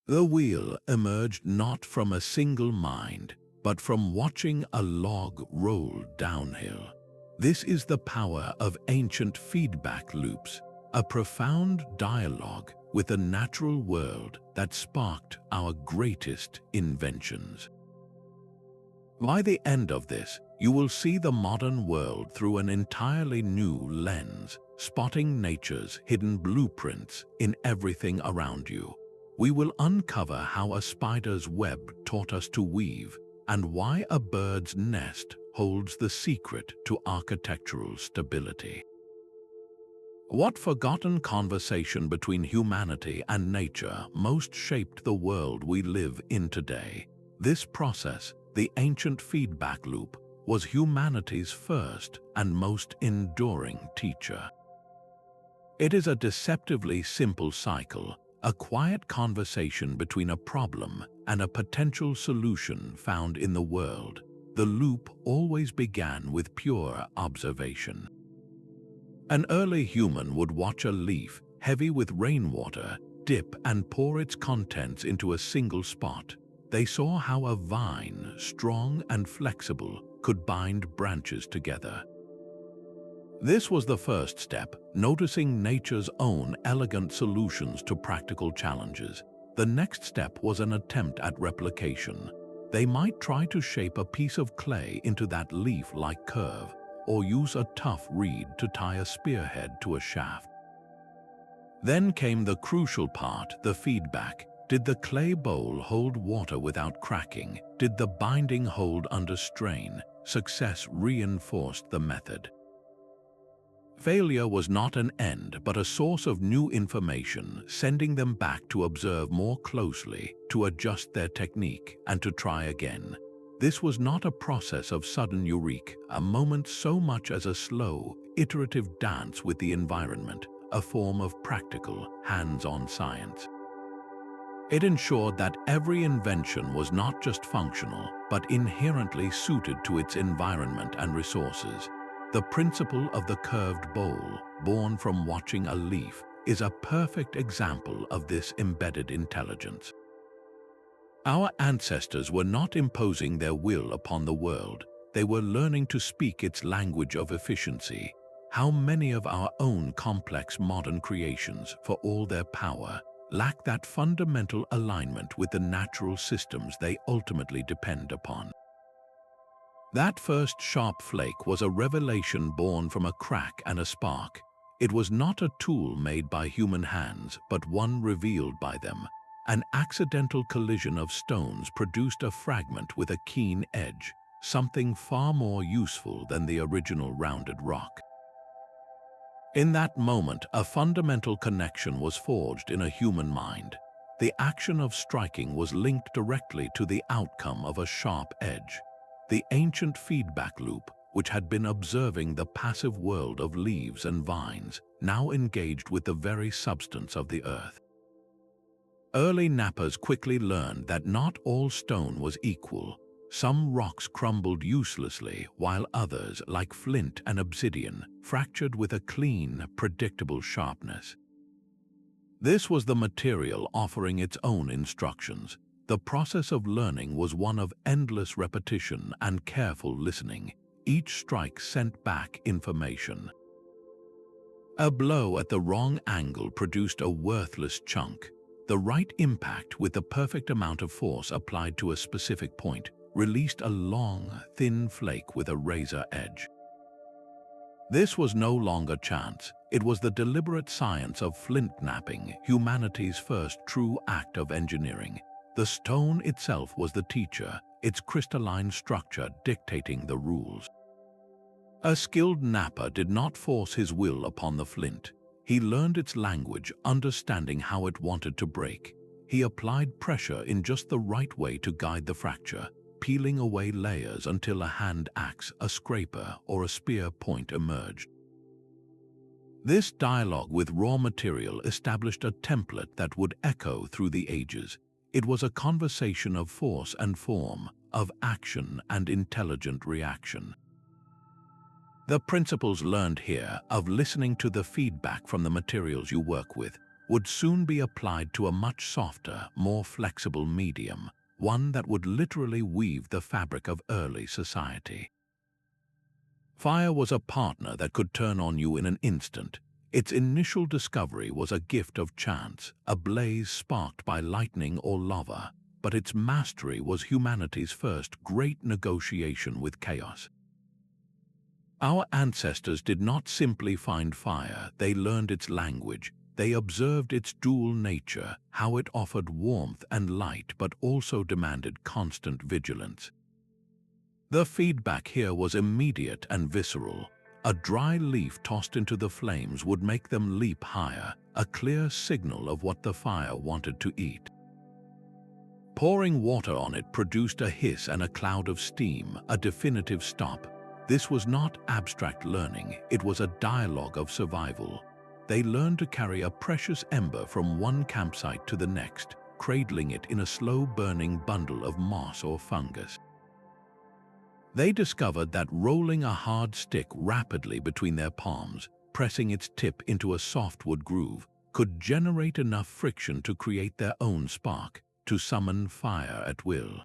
The wheel emerged not from a single mind, but from watching a log roll downhill. This is the power of ancient feedback loops, a profound dialogue with the natural world that sparked our greatest inventions. By the end of this, you will see the modern world through an entirely new lens, spotting nature's hidden blueprints in everything around you. We will uncover how a spider's web taught us to weave, and why a bird's nest holds the secret to architectural stability. What forgotten conversation between humanity and nature most shaped the world we live in today? This process, the ancient feedback loop, was humanity's first and most enduring teacher. It is a deceptively simple cycle, a quiet conversation between a problem and a potential solution found in the world. The loop always began with pure observation. An early human would watch a leaf, heavy with rainwater, dip and pour its contents into a single spot. They saw how a vine, strong and flexible, could bind branches together. This was the first step, noticing nature's own elegant solutions to practical challenges. The next step was an attempt at replication. They might try to shape a piece of clay into that leaf-like curve, or use a tough reed to tie a spearhead to a shaft. Then came the crucial part, the feedback. Did the clay bowl hold water without cracking? Did the binding hold under strain? Success reinforced the method. Failure was not an end, but a source of new information, sending them back to observe more closely, to adjust their technique, and to try again. This was not a process of sudden eureka, a moment so much as a slow, iterative dance with the environment, a form of practical, hands-on science. It ensured that every invention was not just functional, but inherently suited to its environment and resources. The principle of the curved bowl, born from watching a leaf, is a perfect example of this embedded intelligence. Our ancestors were not imposing their will upon the world, they were learning to speak its language of efficiency. How many of our own complex modern creations, for all their power, lack that fundamental alignment with the natural systems they ultimately depend upon? That first sharp flake was a revelation born from a crack and a spark. It was not a tool made by human hands, but one revealed by them. An accidental collision of stones produced a fragment with a keen edge, something far more useful than the original rounded rock. In that moment, a fundamental connection was forged in a human mind. The action of striking was linked directly to the outcome of a sharp edge. The ancient feedback loop, which had been observing the passive world of leaves and vines, now engaged with the very substance of the earth. Early knappers quickly learned that not all stone was equal. Some rocks crumbled uselessly, while others, like flint and obsidian, fractured with a clean, predictable sharpness. This was the material offering its own instructions. The process of learning was one of endless repetition and careful listening. Each strike sent back information. A blow at the wrong angle produced a worthless chunk. The right impact with the perfect amount of force applied to a specific point released a long, thin flake with a razor edge. This was no longer chance. It was the deliberate science of flintknapping, humanity's first true act of engineering. The stone itself was the teacher, its crystalline structure dictating the rules. A skilled knapper did not force his will upon the flint. He learned its language, understanding how it wanted to break. He applied pressure in just the right way to guide the fracture, peeling away layers until a hand axe, a scraper, or a spear point emerged. This dialogue with raw material established a template that would echo through the ages. It was a conversation of force and form, of action and intelligent reaction. The principles learned here, of listening to the feedback from the materials you work with, would soon be applied to a much softer, more flexible medium, one that would literally weave the fabric of early society. Fire was a partner that could turn on you in an instant. Its initial discovery was a gift of chance, a blaze sparked by lightning or lava, but its mastery was humanity's first great negotiation with chaos. Our ancestors did not simply find fire, they learned its language. They observed its dual nature, how it offered warmth and light but also demanded constant vigilance. The feedback here was immediate and visceral. A dry leaf tossed into the flames would make them leap higher, a clear signal of what the fire wanted to eat. Pouring water on it produced a hiss and a cloud of steam, a definitive stop. This was not abstract learning, it was a dialogue of survival. They learned to carry a precious ember from one campsite to the next, cradling it in a slow-burning bundle of moss or fungus. They discovered that rolling a hard stick rapidly between their palms, pressing its tip into a softwood groove, could generate enough friction to create their own spark, to summon fire at will.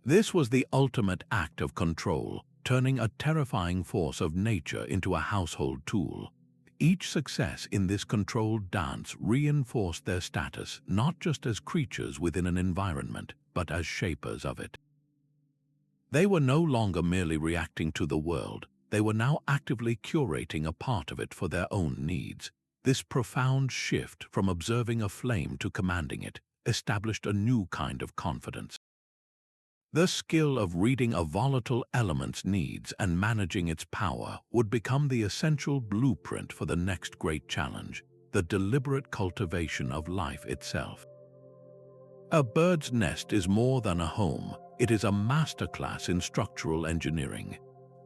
This was the ultimate act of control, turning a terrifying force of nature into a household tool. Each success in this controlled dance reinforced their status not just as creatures within an environment, but as shapers of it. They were no longer merely reacting to the world, they were now actively curating a part of it for their own needs. This profound shift from observing a flame to commanding it established a new kind of confidence. The skill of reading a volatile element's needs and managing its power would become the essential blueprint for the next great challenge, the deliberate cultivation of life itself. A bird's nest is more than a home, it is a masterclass in structural engineering.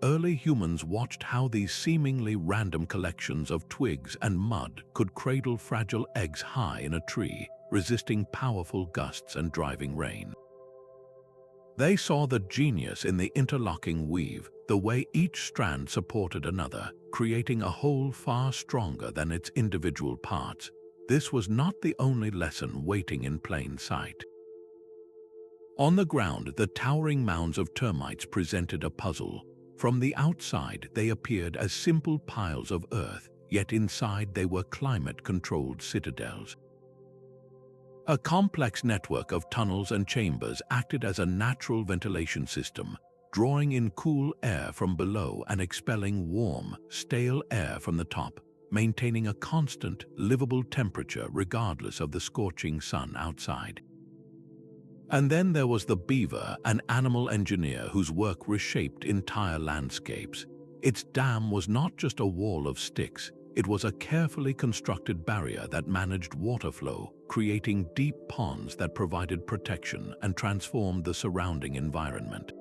Early humans watched how these seemingly random collections of twigs and mud could cradle fragile eggs high in a tree, resisting powerful gusts and driving rain. They saw the genius in the interlocking weave, the way each strand supported another, creating a whole far stronger than its individual parts. This was not the only lesson waiting in plain sight. On the ground, the towering mounds of termites presented a puzzle. From the outside, they appeared as simple piles of earth, yet inside they were climate-controlled citadels. A complex network of tunnels and chambers acted as a natural ventilation system, drawing in cool air from below and expelling warm, stale air from the top, maintaining a constant, livable temperature regardless of the scorching sun outside. And then there was the beaver, an animal engineer whose work reshaped entire landscapes. Its dam was not just a wall of sticks, it was a carefully constructed barrier that managed water flow, creating deep ponds that provided protection and transformed the surrounding environment.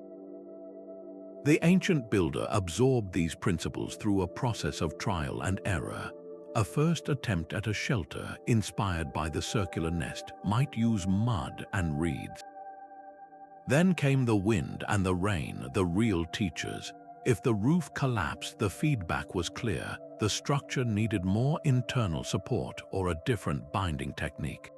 The ancient builder absorbed these principles through a process of trial and error. A first attempt at a shelter, inspired by the circular nest, might use mud and reeds. Then came the wind and the rain, the real teachers. If the roof collapsed, the feedback was clear. The structure needed more internal support or a different binding technique.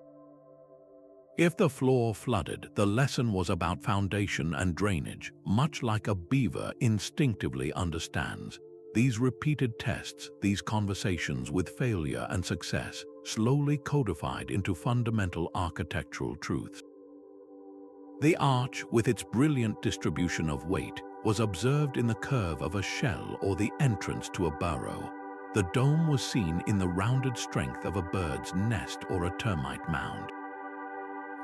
If the floor flooded, the lesson was about foundation and drainage, much like a beaver instinctively understands. These repeated tests, these conversations with failure and success, slowly codified into fundamental architectural truths. The arch, with its brilliant distribution of weight, was observed in the curve of a shell or the entrance to a burrow. The dome was seen in the rounded strength of a bird's nest or a termite mound.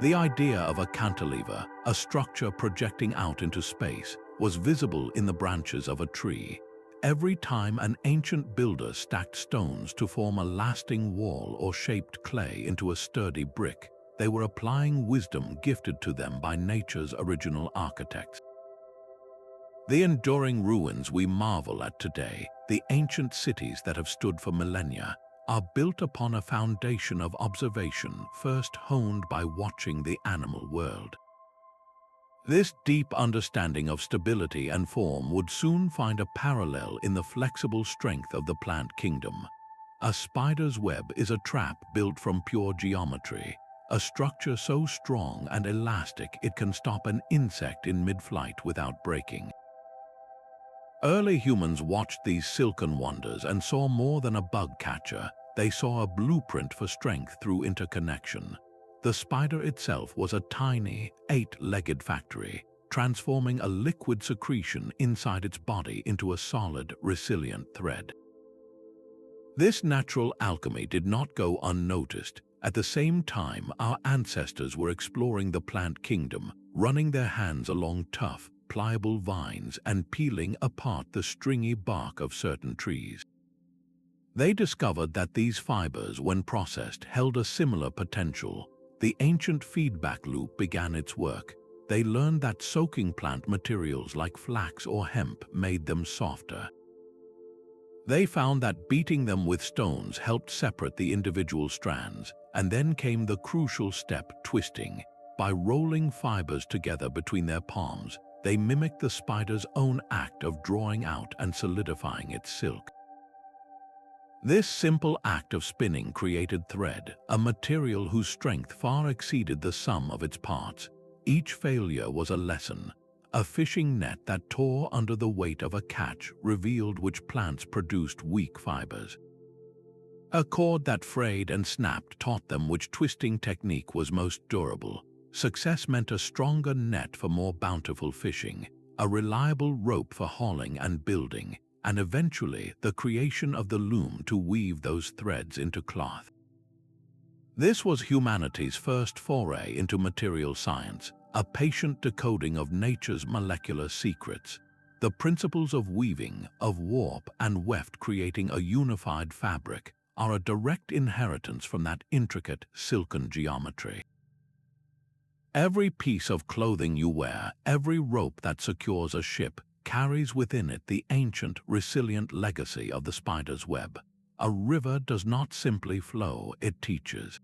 The idea of a cantilever, a structure projecting out into space, was visible in the branches of a tree. Every time an ancient builder stacked stones to form a lasting wall or shaped clay into a sturdy brick, they were applying wisdom gifted to them by nature's original architects. The enduring ruins we marvel at today, the ancient cities that have stood for millennia, are built upon a foundation of observation first honed by watching the animal world. This deep understanding of stability and form would soon find a parallel in the flexible strength of the plant kingdom. A spider's web is a trap built from pure geometry, a structure so strong and elastic it can stop an insect in mid-flight without breaking. Early humans watched these silken wonders and saw more than a bug catcher. They saw a blueprint for strength through interconnection. The spider itself was a tiny, 8-legged factory, transforming a liquid secretion inside its body into a solid, resilient thread. This natural alchemy did not go unnoticed. At the same time, our ancestors were exploring the plant kingdom, running their hands along tough, pliable vines and peeling apart the stringy bark of certain trees. They discovered that these fibers, when processed, held a similar potential. The ancient feedback loop began its work. They learned that soaking plant materials like flax or hemp made them softer. They found that beating them with stones helped separate the individual strands, and then came the crucial step, twisting. By rolling fibers together between their palms, they mimicked the spider's own act of drawing out and solidifying its silk. This simple act of spinning created thread, a material whose strength far exceeded the sum of its parts. Each failure was a lesson. A fishing net that tore under the weight of a catch revealed which plants produced weak fibers. A cord that frayed and snapped taught them which twisting technique was most durable. Success meant a stronger net for more bountiful fishing, a reliable rope for hauling and building, and eventually the creation of the loom to weave those threads into cloth. This was humanity's first foray into material science, a patient decoding of nature's molecular secrets. The principles of weaving, of warp and weft creating a unified fabric, are a direct inheritance from that intricate, silken geometry. Every piece of clothing you wear, every rope that secures a ship, carries within it the ancient, resilient legacy of the spider's web. A river does not simply flow, it teaches.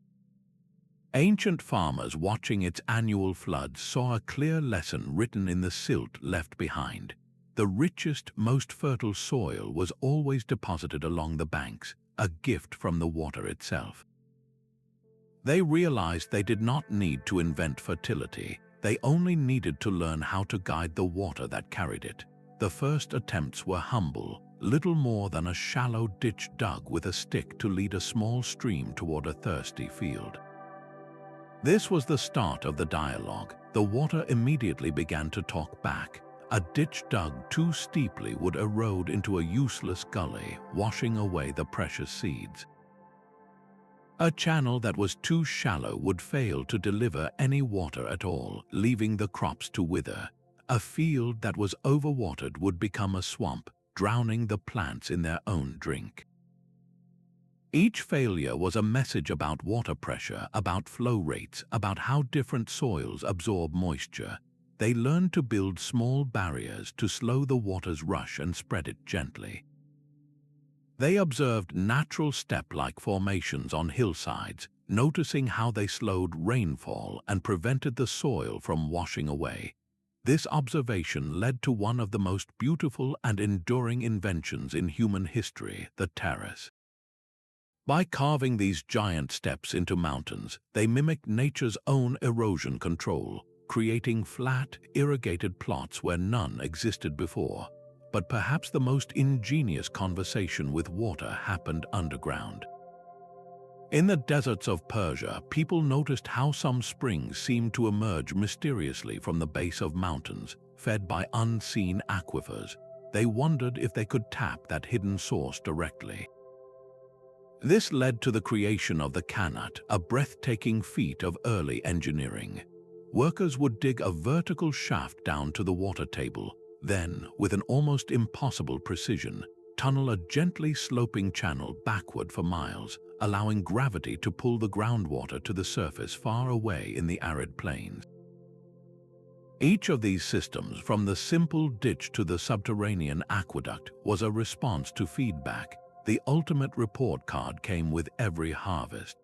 Ancient farmers watching its annual floods saw a clear lesson written in the silt left behind. The richest, most fertile soil was always deposited along the banks, a gift from the water itself. They realized they did not need to invent fertility, they only needed to learn how to guide the water that carried it. The first attempts were humble, little more than a shallow ditch dug with a stick to lead a small stream toward a thirsty field. This was the start of the dialogue. The water immediately began to talk back. A ditch dug too steeply would erode into a useless gully, washing away the precious seeds. A channel that was too shallow would fail to deliver any water at all, leaving the crops to wither. A field that was overwatered would become a swamp, drowning the plants in their own drink. Each failure was a message about water pressure, about flow rates, about how different soils absorb moisture. They learned to build small barriers to slow the water's rush and spread it gently. They observed natural step-like formations on hillsides, noticing how they slowed rainfall and prevented the soil from washing away. This observation led to one of the most beautiful and enduring inventions in human history, the terrace. By carving these giant steps into mountains, they mimicked nature's own erosion control, creating flat, irrigated plots where none existed before. But perhaps the most ingenious conversation with water happened underground. In the deserts of Persia, people noticed how some springs seemed to emerge mysteriously from the base of mountains, fed by unseen aquifers. They wondered if they could tap that hidden source directly. This led to the creation of the Qanat, a breathtaking feat of early engineering. Workers would dig a vertical shaft down to the water table, then, with an almost impossible precision, tunnel a gently sloping channel backward for miles, allowing gravity to pull the groundwater to the surface far away in the arid plains. Each of these systems, from the simple ditch to the subterranean aqueduct, was a response to feedback. The ultimate report card came with every harvest.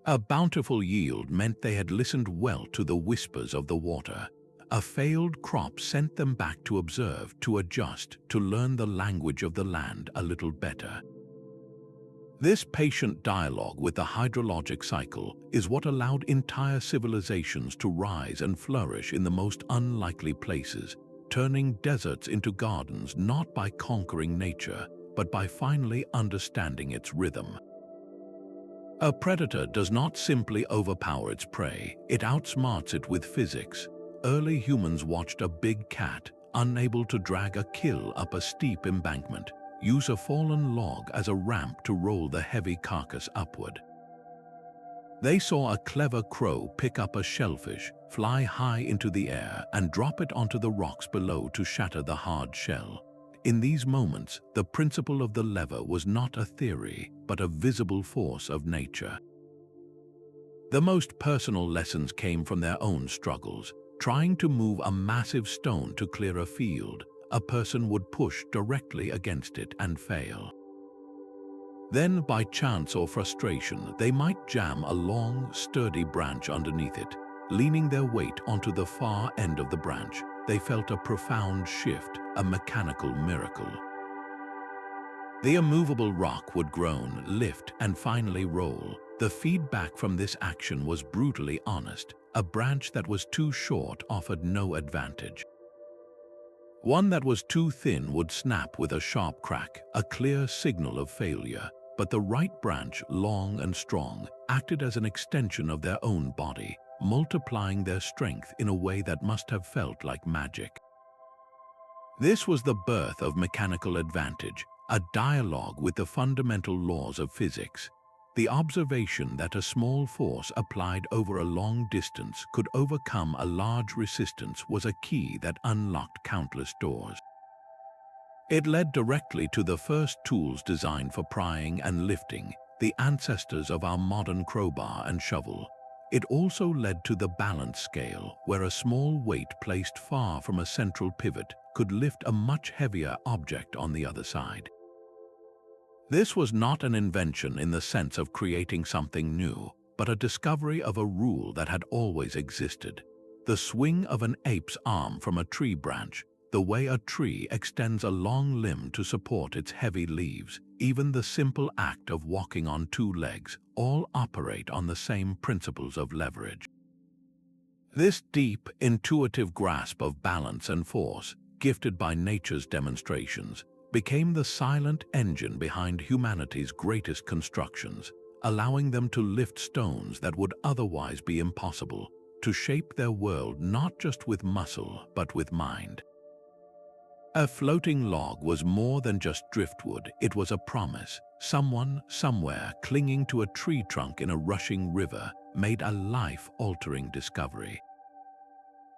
A bountiful yield meant they had listened well to the whispers of the water. A failed crop sent them back to observe, to adjust, to learn the language of the land a little better. This patient dialogue with the hydrologic cycle is what allowed entire civilizations to rise and flourish in the most unlikely places, turning deserts into gardens not by conquering nature, but by finally understanding its rhythm. A predator does not simply overpower its prey, it outsmarts it with physics. Early humans watched a big cat, unable to drag a kill up a steep embankment, use a fallen log as a ramp to roll the heavy carcass upward. They saw a clever crow pick up a shellfish, fly high into the air, and drop it onto the rocks below to shatter the hard shell. In these moments, the principle of the lever was not a theory, but a visible force of nature. The most personal lessons came from their own struggles. Trying to move a massive stone to clear a field, a person would push directly against it and fail. Then, by chance or frustration, they might jam a long, sturdy branch underneath it. Leaning their weight onto the far end of the branch, they felt a profound shift, a mechanical miracle. The immovable rock would groan, lift, and finally roll. The feedback from this action was brutally honest. A branch that was too short offered no advantage. One that was too thin would snap with a sharp crack, a clear signal of failure. But the right branch, long and strong, acted as an extension of their own body, multiplying their strength in a way that must have felt like magic. This was the birth of mechanical advantage, a dialogue with the fundamental laws of physics. The observation that a small force applied over a long distance could overcome a large resistance was a key that unlocked countless doors. It led directly to the first tools designed for prying and lifting, the ancestors of our modern crowbar and shovel. It also led to the balance scale, where a small weight placed far from a central pivot could lift a much heavier object on the other side. This was not an invention in the sense of creating something new, but a discovery of a rule that had always existed. The swing of an ape's arm from a tree branch, the way a tree extends a long limb to support its heavy leaves, even the simple act of walking on two legs, all operate on the same principles of leverage. This deep, intuitive grasp of balance and force, gifted by nature's demonstrations, became the silent engine behind humanity's greatest constructions, allowing them to lift stones that would otherwise be impossible, to shape their world not just with muscle but with mind. A floating log was more than just driftwood, it was a promise. Someone, somewhere, clinging to a tree trunk in a rushing river, made a life-altering discovery.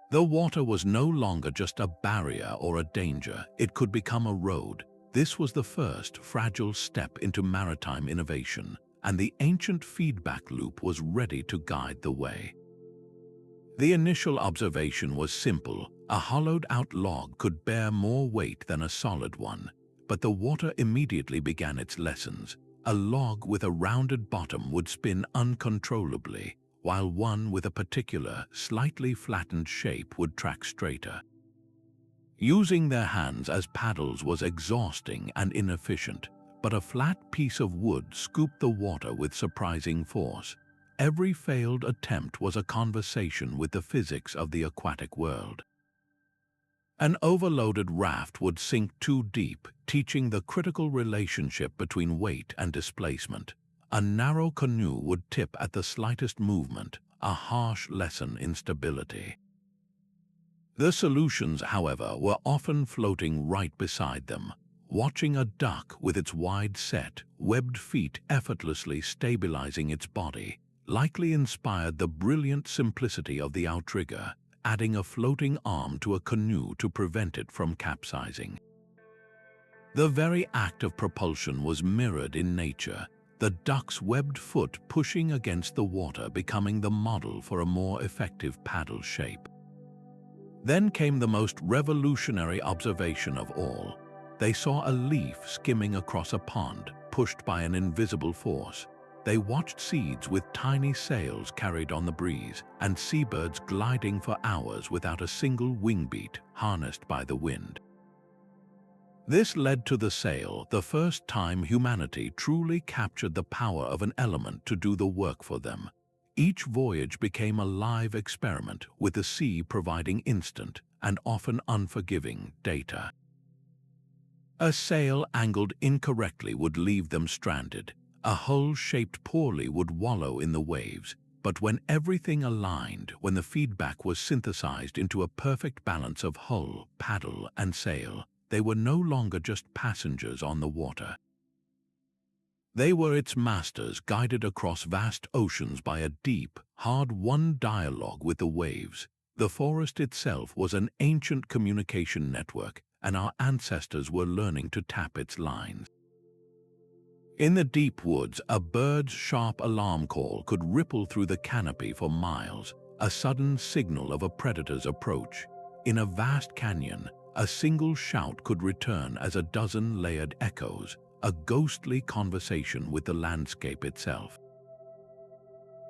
The water was no longer just a barrier or a danger, it could become a road. This was the first fragile step into maritime innovation, and the ancient feedback loop was ready to guide the way. The initial observation was simple. A hollowed-out log could bear more weight than a solid one, but the water immediately began its lessons. A log with a rounded bottom would spin uncontrollably, while one with a particular, slightly flattened shape would track straighter. Using their hands as paddles was exhausting and inefficient, but a flat piece of wood scooped the water with surprising force. Every failed attempt was a conversation with the physics of the aquatic world. An overloaded raft would sink too deep, teaching the critical relationship between weight and displacement. A narrow canoe would tip at the slightest movement, a harsh lesson in stability. The solutions, however, were often floating right beside them. Watching a duck with its wide-set, webbed feet effortlessly stabilizing its body likely inspired the brilliant simplicity of the outrigger, adding a floating arm to a canoe to prevent it from capsizing. The very act of propulsion was mirrored in nature, the duck's webbed foot pushing against the water becoming the model for a more effective paddle shape. Then came the most revolutionary observation of all. They saw a leaf skimming across a pond, pushed by an invisible force. They watched seeds with tiny sails carried on the breeze, and seabirds gliding for hours without a single wing beat, harnessed by the wind. This led to the sale, the first time humanity truly captured the power of an element to do the work for them. Each voyage became a live experiment, with the sea providing instant and often unforgiving data. A sail angled incorrectly would leave them stranded. A hull shaped poorly would wallow in the waves. But when everything aligned, when the feedback was synthesized into a perfect balance of hull, paddle, and sail, they were no longer just passengers on the water. They were its masters, guided across vast oceans by a deep, hard-won dialogue with the waves. The forest itself was an ancient communication network, and our ancestors were learning to tap its lines. In the deep woods, a bird's sharp alarm call could ripple through the canopy for miles, a sudden signal of a predator's approach. In a vast canyon, a single shout could return as a dozen layered echoes, a ghostly conversation with the landscape itself.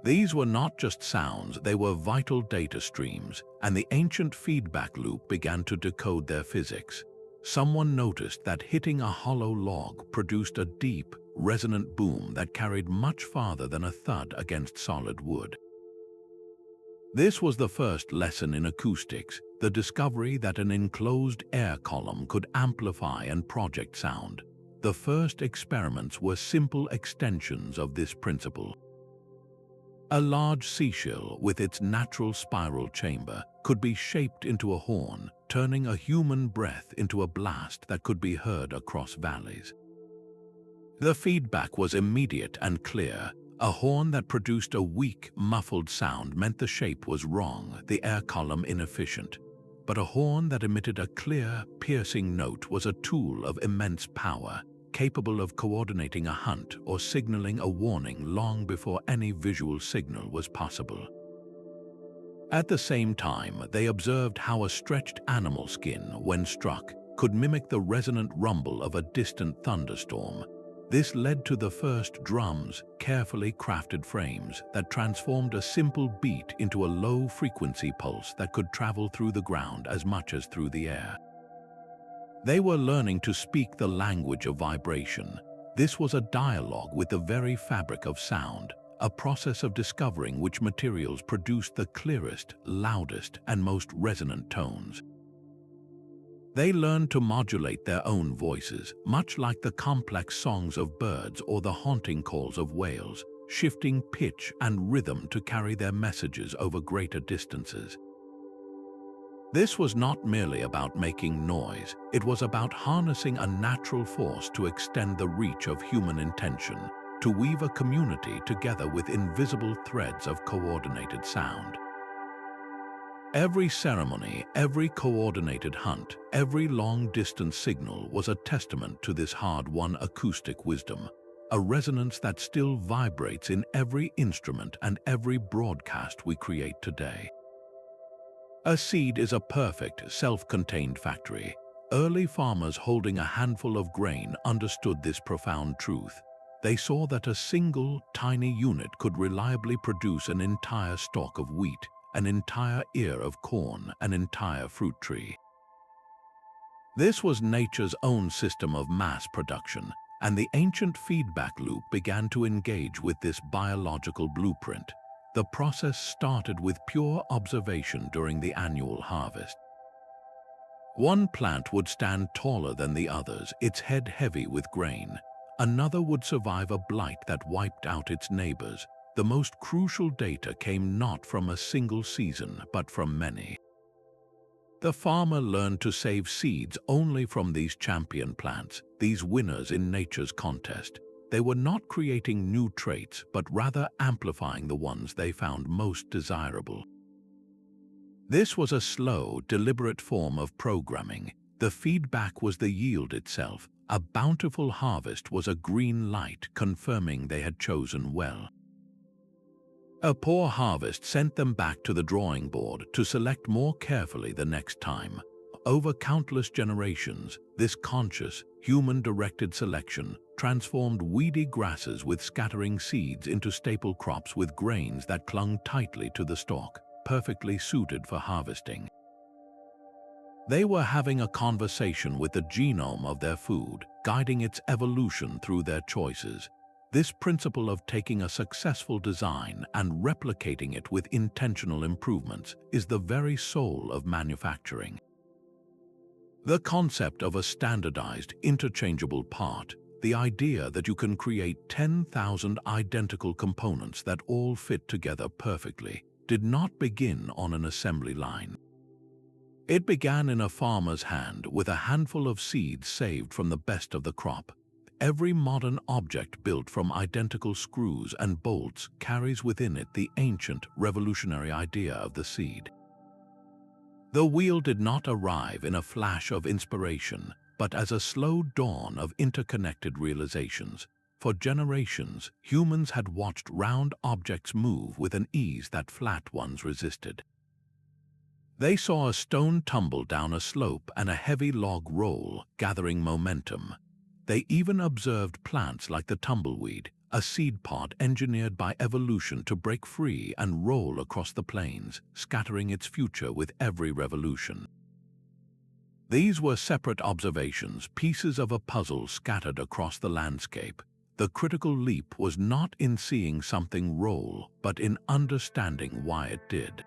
These were not just sounds, they were vital data streams, and the ancient feedback loop began to decode their physics. Someone noticed that hitting a hollow log produced a deep, resonant boom that carried much farther than a thud against solid wood. This was the first lesson in acoustics, the discovery that an enclosed air column could amplify and project sound. The first experiments were simple extensions of this principle. A large seashell, with its natural spiral chamber, could be shaped into a horn, turning a human breath into a blast that could be heard across valleys. The feedback was immediate and clear. A horn that produced a weak, muffled sound meant the shape was wrong, the air column inefficient. But a horn that emitted a clear, piercing note was a tool of immense power, capable of coordinating a hunt or signaling a warning long before any visual signal was possible. At the same time, they observed how a stretched animal skin, when struck, could mimic the resonant rumble of a distant thunderstorm. This led to the first drums, carefully crafted frames that transformed a simple beat into a low-frequency pulse that could travel through the ground as much as through the air. They were learning to speak the language of vibration. This was a dialogue with the very fabric of sound, a process of discovering which materials produced the clearest, loudest, and most resonant tones. They learned to modulate their own voices, much like the complex songs of birds or the haunting calls of whales, shifting pitch and rhythm to carry their messages over greater distances. This was not merely about making noise, it was about harnessing a natural force to extend the reach of human intention, to weave a community together with invisible threads of coordinated sound. Every ceremony, every coordinated hunt, every long-distance signal was a testament to this hard-won acoustic wisdom, a resonance that still vibrates in every instrument and every broadcast we create today. A seed is a perfect, self-contained factory. Early farmers holding a handful of grain understood this profound truth. They saw that a single, tiny unit could reliably produce an entire stalk of wheat, an entire ear of corn, an entire fruit tree. This was nature's own system of mass production, and the ancient feedback loop began to engage with this biological blueprint. The process started with pure observation during the annual harvest. One plant would stand taller than the others, its head heavy with grain. Another would survive a blight that wiped out its neighbors. The most crucial data came not from a single season, but from many. The farmer learned to save seeds only from these champion plants, these winners in nature's contest. They were not creating new traits, but rather amplifying the ones they found most desirable. This was a slow, deliberate form of programming. The feedback was the yield itself. A bountiful harvest was a green light confirming they had chosen well. A poor harvest sent them back to the drawing board to select more carefully the next time. Over countless generations, this conscious, human-directed selection transformed weedy grasses with scattering seeds into staple crops with grains that clung tightly to the stalk, perfectly suited for harvesting. They were having a conversation with the genome of their food, guiding its evolution through their choices. This principle of taking a successful design and replicating it with intentional improvements is the very soul of manufacturing. The concept of a standardized, interchangeable part, the idea that you can create 10,000 identical components that all fit together perfectly, did not begin on an assembly line. It began in a farmer's hand with a handful of seeds saved from the best of the crop. Every modern object built from identical screws and bolts carries within it the ancient, revolutionary idea of the seed. The wheel did not arrive in a flash of inspiration, but as a slow dawn of interconnected realizations. For generations, humans had watched round objects move with an ease that flat ones resisted. They saw a stone tumble down a slope and a heavy log roll, gathering momentum. They even observed plants like the tumbleweed, a seed pod engineered by evolution to break free and roll across the plains, scattering its future with every revolution. These were separate observations, pieces of a puzzle scattered across the landscape. The critical leap was not in seeing something roll, but in understanding why it did.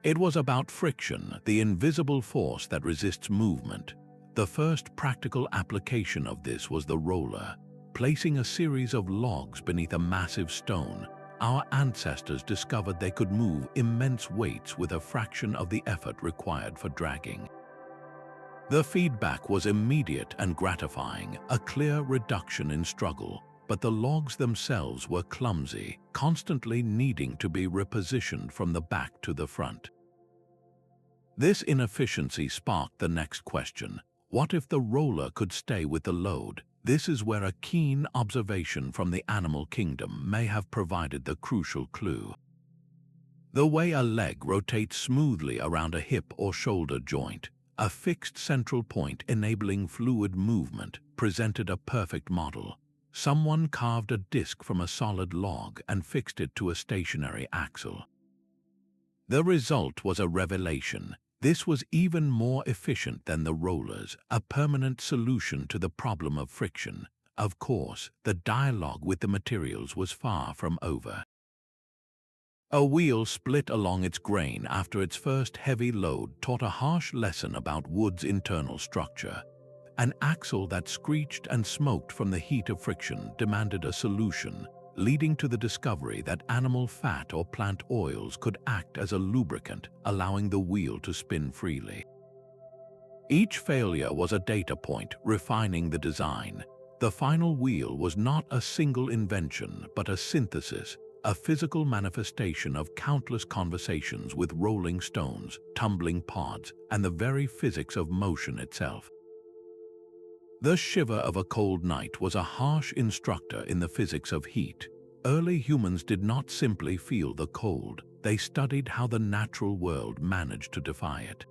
It was about friction, the invisible force that resists movement. The first practical application of this was the roller. Placing a series of logs beneath a massive stone, our ancestors discovered they could move immense weights with a fraction of the effort required for dragging. The feedback was immediate and gratifying, a clear reduction in struggle, but the logs themselves were clumsy, constantly needing to be repositioned from the back to the front. This inefficiency sparked the next question: what if the roller could stay with the load? This is where a keen observation from the animal kingdom may have provided the crucial clue. The way a leg rotates smoothly around a hip or shoulder joint, a fixed central point enabling fluid movement, presented a perfect model. Someone carved a disc from a solid log and fixed it to a stationary axle. The result was a revelation. This was even more efficient than the rollers, a permanent solution to the problem of friction. Of course, the dialogue with the materials was far from over. A wheel split along its grain after its first heavy load taught a harsh lesson about wood's internal structure. An axle that screeched and smoked from the heat of friction demanded a solution, leading to the discovery that animal fat or plant oils could act as a lubricant, allowing the wheel to spin freely. Each failure was a data point, refining the design. The final wheel was not a single invention, but a synthesis, a physical manifestation of countless conversations with rolling stones, tumbling pods, and the very physics of motion itself. The shiver of a cold night was a harsh instructor in the physics of heat. Early humans did not simply feel the cold, they studied how the natural world managed to defy it.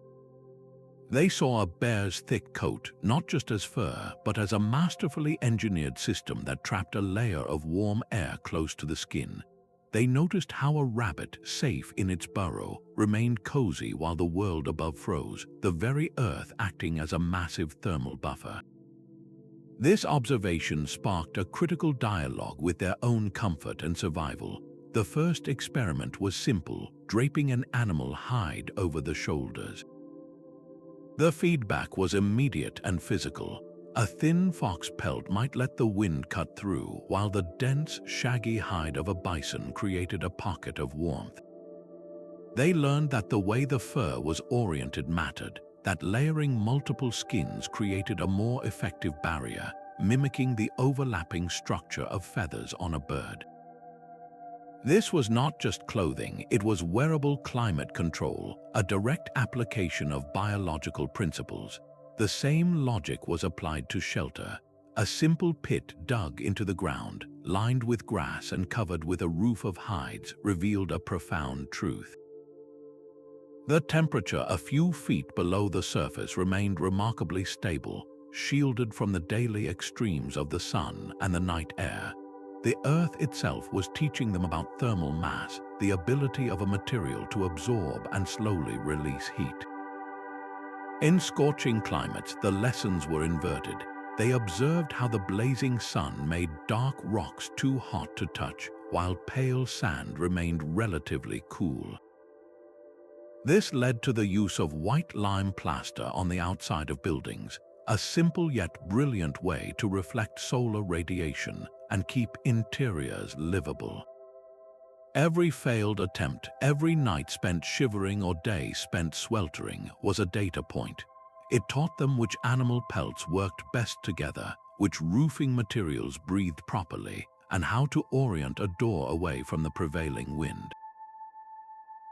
They saw a bear's thick coat not just as fur, but as a masterfully engineered system that trapped a layer of warm air close to the skin. They noticed how a rabbit, safe in its burrow, remained cozy while the world above froze, the very earth acting as a massive thermal buffer. This observation sparked a critical dialogue with their own comfort and survival. The first experiment was simple, draping an animal hide over the shoulders. The feedback was immediate and physical. A thin fox pelt might let the wind cut through, while the dense, shaggy hide of a bison created a pocket of warmth. They learned that the way the fur was oriented mattered, that layering multiple skins created a more effective barrier, mimicking the overlapping structure of feathers on a bird. This was not just clothing, it was wearable climate control, a direct application of biological principles. The same logic was applied to shelter. A simple pit dug into the ground, lined with grass and covered with a roof of hides, revealed a profound truth. The temperature a few feet below the surface remained remarkably stable, shielded from the daily extremes of the sun and the night air. The earth itself was teaching them about thermal mass, the ability of a material to absorb and slowly release heat. In scorching climates, the lessons were inverted. They observed how the blazing sun made dark rocks too hot to touch, while pale sand remained relatively cool. This led to the use of white lime plaster on the outside of buildings, a simple yet brilliant way to reflect solar radiation and keep interiors livable. Every failed attempt, every night spent shivering or day spent sweltering was a data point. It taught them which animal pelts worked best together, which roofing materials breathed properly, and how to orient a door away from the prevailing wind.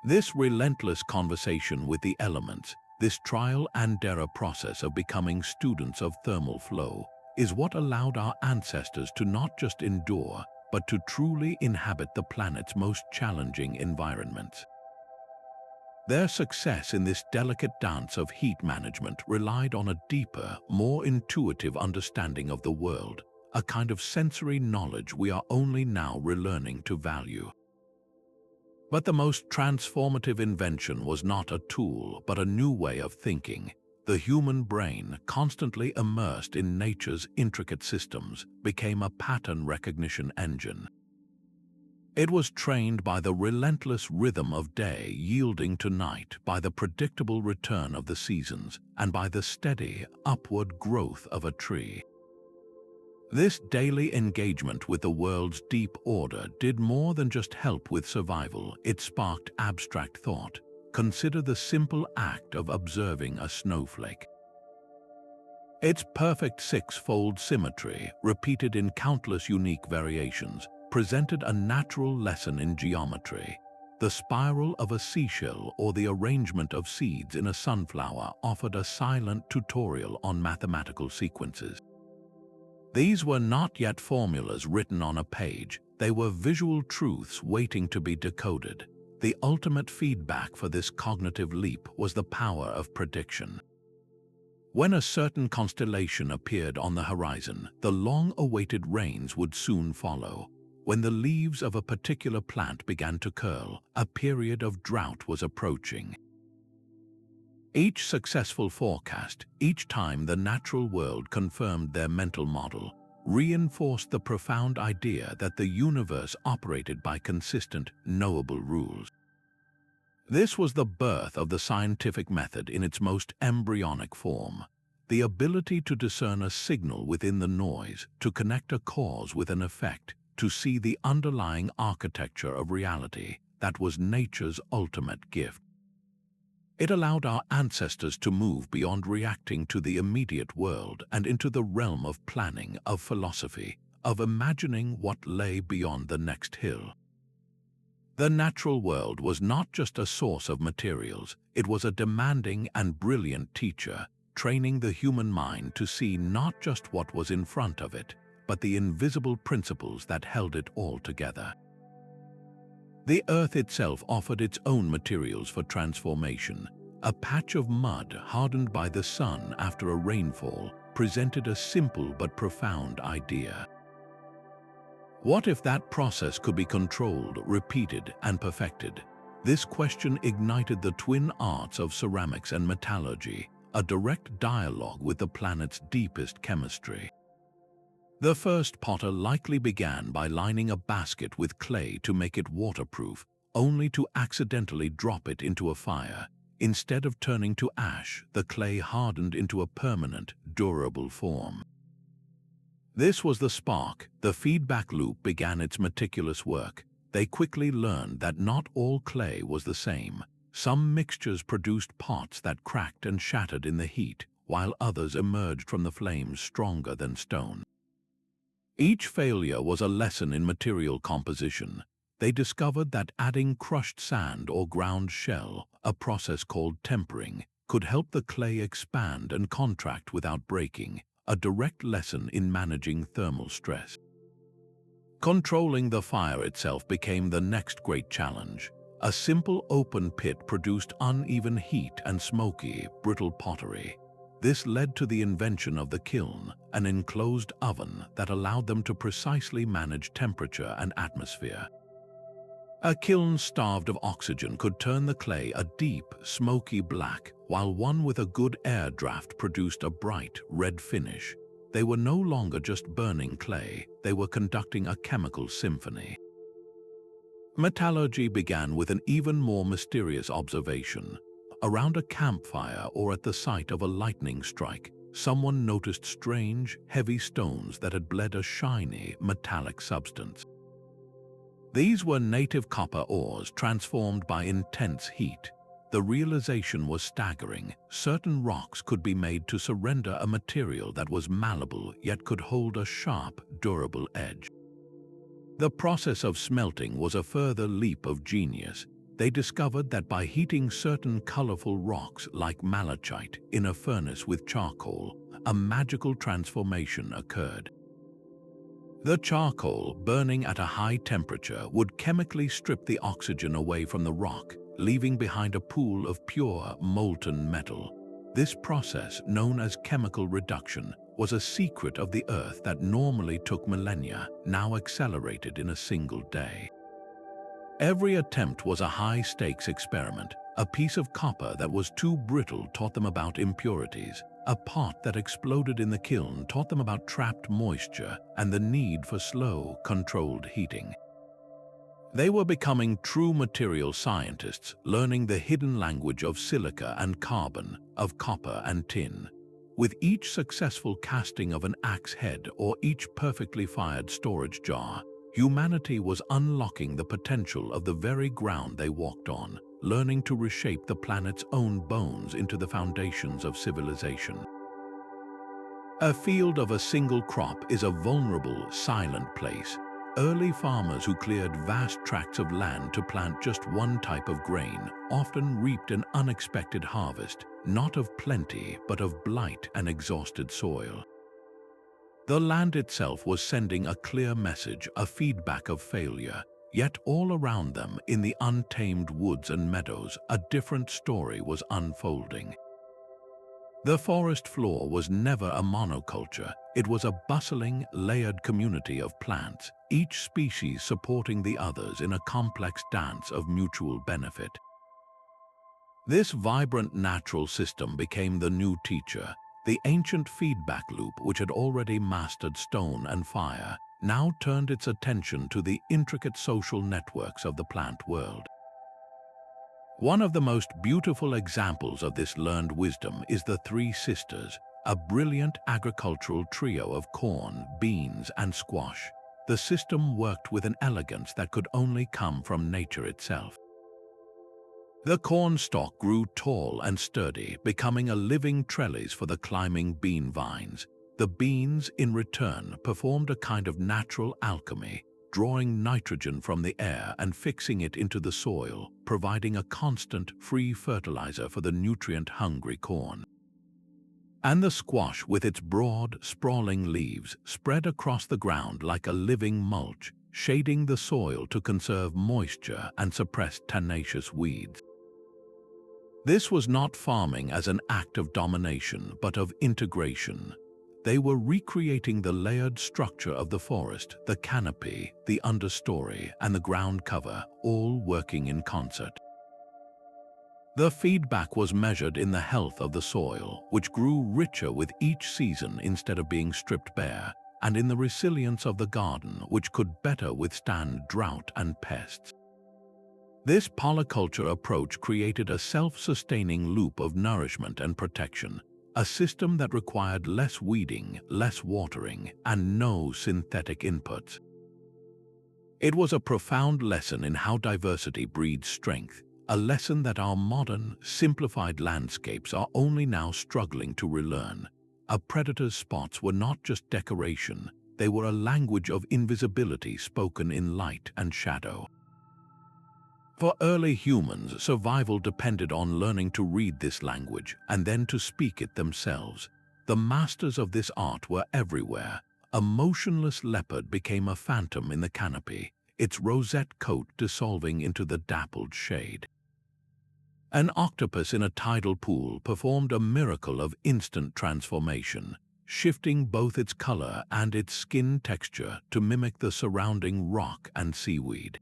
This relentless conversation with the elements, this trial and error process of becoming students of thermal flow, is what allowed our ancestors to not just endure, but to truly inhabit the planet's most challenging environments. Their success in this delicate dance of heat management relied on a deeper, more intuitive understanding of the world, a kind of sensory knowledge we are only now relearning to value. But the most transformative invention was not a tool, but a new way of thinking. The human brain, constantly immersed in nature's intricate systems, became a pattern recognition engine. It was trained by the relentless rhythm of day yielding to night, by the predictable return of the seasons, and by the steady, upward growth of a tree. This daily engagement with the world's deep order did more than just help with survival. It sparked abstract thought. Consider the simple act of observing a snowflake. Its perfect six-fold symmetry, repeated in countless unique variations, presented a natural lesson in geometry. The spiral of a seashell or the arrangement of seeds in a sunflower offered a silent tutorial on mathematical sequences. These were not yet formulas written on a page, they were visual truths waiting to be decoded. The ultimate feedback for this cognitive leap was the power of prediction. When a certain constellation appeared on the horizon, the long-awaited rains would soon follow. When the leaves of a particular plant began to curl, a period of drought was approaching. Each successful forecast, each time the natural world confirmed their mental model, reinforced the profound idea that the universe operated by consistent, knowable rules. This was the birth of the scientific method in its most embryonic form. The ability to discern a signal within the noise, to connect a cause with an effect, to see the underlying architecture of reality, that was nature's ultimate gift. It allowed our ancestors to move beyond reacting to the immediate world and into the realm of planning, of philosophy, of imagining what lay beyond the next hill. The natural world was not just a source of materials, it was a demanding and brilliant teacher, training the human mind to see not just what was in front of it, but the invisible principles that held it all together. The earth itself offered its own materials for transformation. A patch of mud hardened by the sun after a rainfall presented a simple but profound idea. What if that process could be controlled, repeated, and perfected? This question ignited the twin arts of ceramics and metallurgy, a direct dialogue with the planet's deepest chemistry. The first potter likely began by lining a basket with clay to make it waterproof, only to accidentally drop it into a fire. Instead of turning to ash, the clay hardened into a permanent, durable form. This was the spark. The feedback loop began its meticulous work. They quickly learned that not all clay was the same. Some mixtures produced pots that cracked and shattered in the heat, while others emerged from the flames stronger than stone. Each failure was a lesson in material composition. They discovered that adding crushed sand or ground shell, a process called tempering, could help the clay expand and contract without breaking, a direct lesson in managing thermal stress. Controlling the fire itself became the next great challenge. A simple open pit produced uneven heat and smoky, brittle pottery. This led to the invention of the kiln, an enclosed oven that allowed them to precisely manage temperature and atmosphere. A kiln starved of oxygen could turn the clay a deep, smoky black, while one with a good air draft produced a bright, red finish. They were no longer just burning clay, they were conducting a chemical symphony. Metallurgy began with an even more mysterious observation. Around a campfire or at the site of a lightning strike, someone noticed strange, heavy stones that had bled a shiny, metallic substance. These were native copper ores transformed by intense heat. The realization was staggering. Certain rocks could be made to surrender a material that was malleable yet could hold a sharp, durable edge. The process of smelting was a further leap of genius. They discovered that by heating certain colorful rocks like malachite in a furnace with charcoal, a magical transformation occurred. The charcoal, burning at a high temperature, would chemically strip the oxygen away from the rock, leaving behind a pool of pure, molten metal. This process, known as chemical reduction, was a secret of the Earth that normally took millennia, now accelerated in a single day. Every attempt was a high-stakes experiment. A piece of copper that was too brittle taught them about impurities. A pot that exploded in the kiln taught them about trapped moisture and the need for slow, controlled heating. They were becoming true material scientists, learning the hidden language of silica and carbon, of copper and tin. With each successful casting of an axe head or each perfectly fired storage jar, humanity was unlocking the potential of the very ground they walked on, learning to reshape the planet's own bones into the foundations of civilization. A field of a single crop is a vulnerable, silent place. Early farmers who cleared vast tracts of land to plant just one type of grain often reaped an unexpected harvest, not of plenty, but of blight and exhausted soil. The land itself was sending a clear message, a feedback of failure. Yet all around them, in the untamed woods and meadows, a different story was unfolding. The forest floor was never a monoculture. It was a bustling, layered community of plants, each species supporting the others in a complex dance of mutual benefit. This vibrant natural system became the new teacher. The ancient feedback loop, which had already mastered stone and fire, now turned its attention to the intricate social networks of the plant world. One of the most beautiful examples of this learned wisdom is the Three Sisters, a brilliant agricultural trio of corn, beans, and squash. The system worked with an elegance that could only come from nature itself. The corn stalk grew tall and sturdy, becoming a living trellis for the climbing bean vines. The beans, in return, performed a kind of natural alchemy, drawing nitrogen from the air and fixing it into the soil, providing a constant, free fertilizer for the nutrient-hungry corn. And the squash, with its broad, sprawling leaves, spread across the ground like a living mulch, shading the soil to conserve moisture and suppress tenacious weeds. This was not farming as an act of domination, but of integration. They were recreating the layered structure of the forest, the canopy, the understory, and the ground cover, all working in concert. The feedback was measured in the health of the soil, which grew richer with each season instead of being stripped bare, and in the resilience of the garden, which could better withstand drought and pests. This polyculture approach created a self-sustaining loop of nourishment and protection, a system that required less weeding, less watering, and no synthetic inputs. It was a profound lesson in how diversity breeds strength, a lesson that our modern, simplified landscapes are only now struggling to relearn. A predator's spots were not just decoration, they were a language of invisibility spoken in light and shadow. For early humans, survival depended on learning to read this language and then to speak it themselves. The masters of this art were everywhere. A motionless leopard became a phantom in the canopy, its rosette coat dissolving into the dappled shade. An octopus in a tidal pool performed a miracle of instant transformation, shifting both its color and its skin texture to mimic the surrounding rock and seaweed.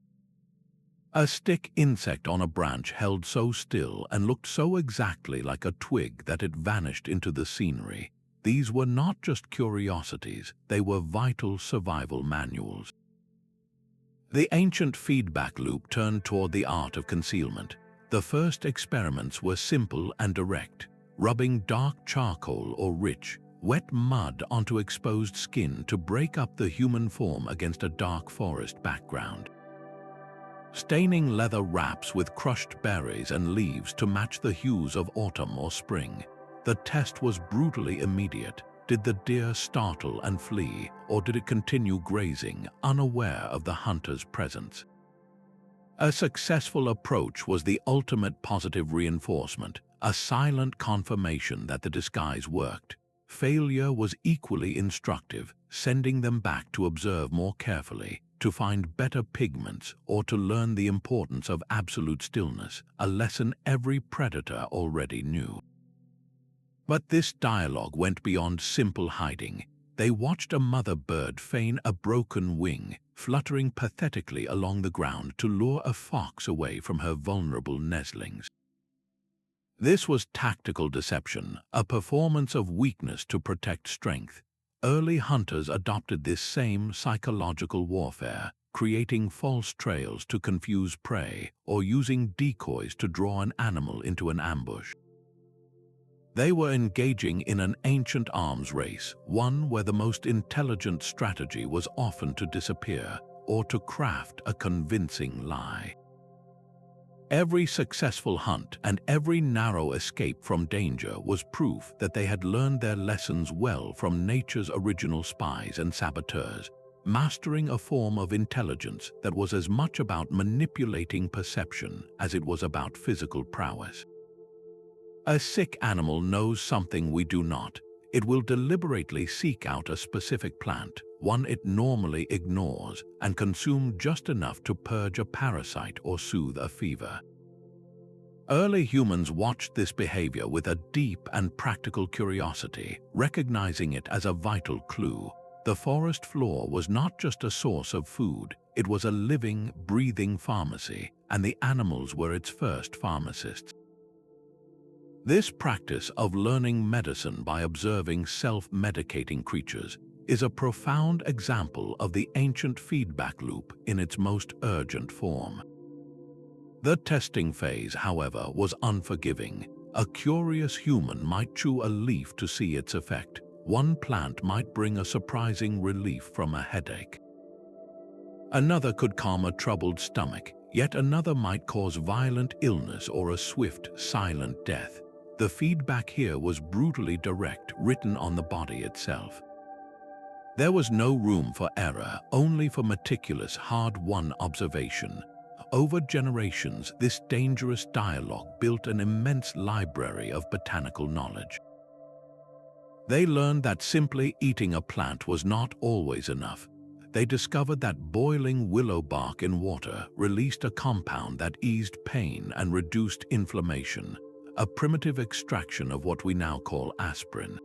A stick insect on a branch held so still and looked so exactly like a twig that it vanished into the scenery. These were not just curiosities, they were vital survival manuals. The ancient feedback loop turned toward the art of concealment. The first experiments were simple and direct, rubbing dark charcoal or rich, wet mud onto exposed skin to break up the human form against a dark forest background. Staining leather wraps with crushed berries and leaves to match the hues of autumn or spring. The test was brutally immediate. Did the deer startle and flee, or did it continue grazing, unaware of the hunter's presence? A successful approach was the ultimate positive reinforcement, a silent confirmation that the disguise worked. Failure was equally instructive, sending them back to observe more carefully, to find better pigments, or to learn the importance of absolute stillness, a lesson every predator already knew. But this dialogue went beyond simple hiding. They watched a mother bird feign a broken wing, fluttering pathetically along the ground to lure a fox away from her vulnerable nestlings. This was tactical deception, a performance of weakness to protect strength. Early hunters adopted this same psychological warfare, creating false trails to confuse prey or using decoys to draw an animal into an ambush. They were engaging in an ancient arms race, one where the most intelligent strategy was often to disappear or to craft a convincing lie. Every successful hunt and every narrow escape from danger was proof that they had learned their lessons well from nature's original spies and saboteurs, mastering a form of intelligence that was as much about manipulating perception as it was about physical prowess. A sick animal knows something we do not. It will deliberately seek out a specific plant, one it normally ignores, and consume just enough to purge a parasite or soothe a fever. Early humans watched this behavior with a deep and practical curiosity, recognizing it as a vital clue. The forest floor was not just a source of food, it was a living, breathing pharmacy, and the animals were its first pharmacists. This practice of learning medicine by observing self-medicating creatures is a profound example of the ancient feedback loop in its most urgent form. The testing phase, however, was unforgiving. A curious human might chew a leaf to see its effect. One plant might bring a surprising relief from a headache. Another could calm a troubled stomach, yet another might cause violent illness or a swift, silent death. The feedback here was brutally direct, written on the body itself. There was no room for error, only for meticulous, hard-won observation. Over generations, this dangerous dialogue built an immense library of botanical knowledge. They learned that simply eating a plant was not always enough. They discovered that boiling willow bark in water released a compound that eased pain and reduced inflammation, a primitive extraction of what we now call aspirin.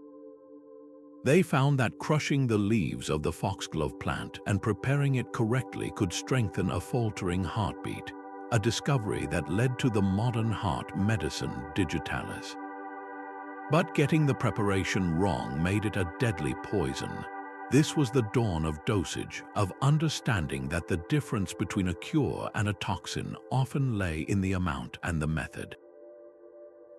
They found that crushing the leaves of the foxglove plant and preparing it correctly could strengthen a faltering heartbeat, a discovery that led to the modern heart medicine digitalis. But getting the preparation wrong made it a deadly poison. This was the dawn of dosage, of understanding that the difference between a cure and a toxin often lay in the amount and the method.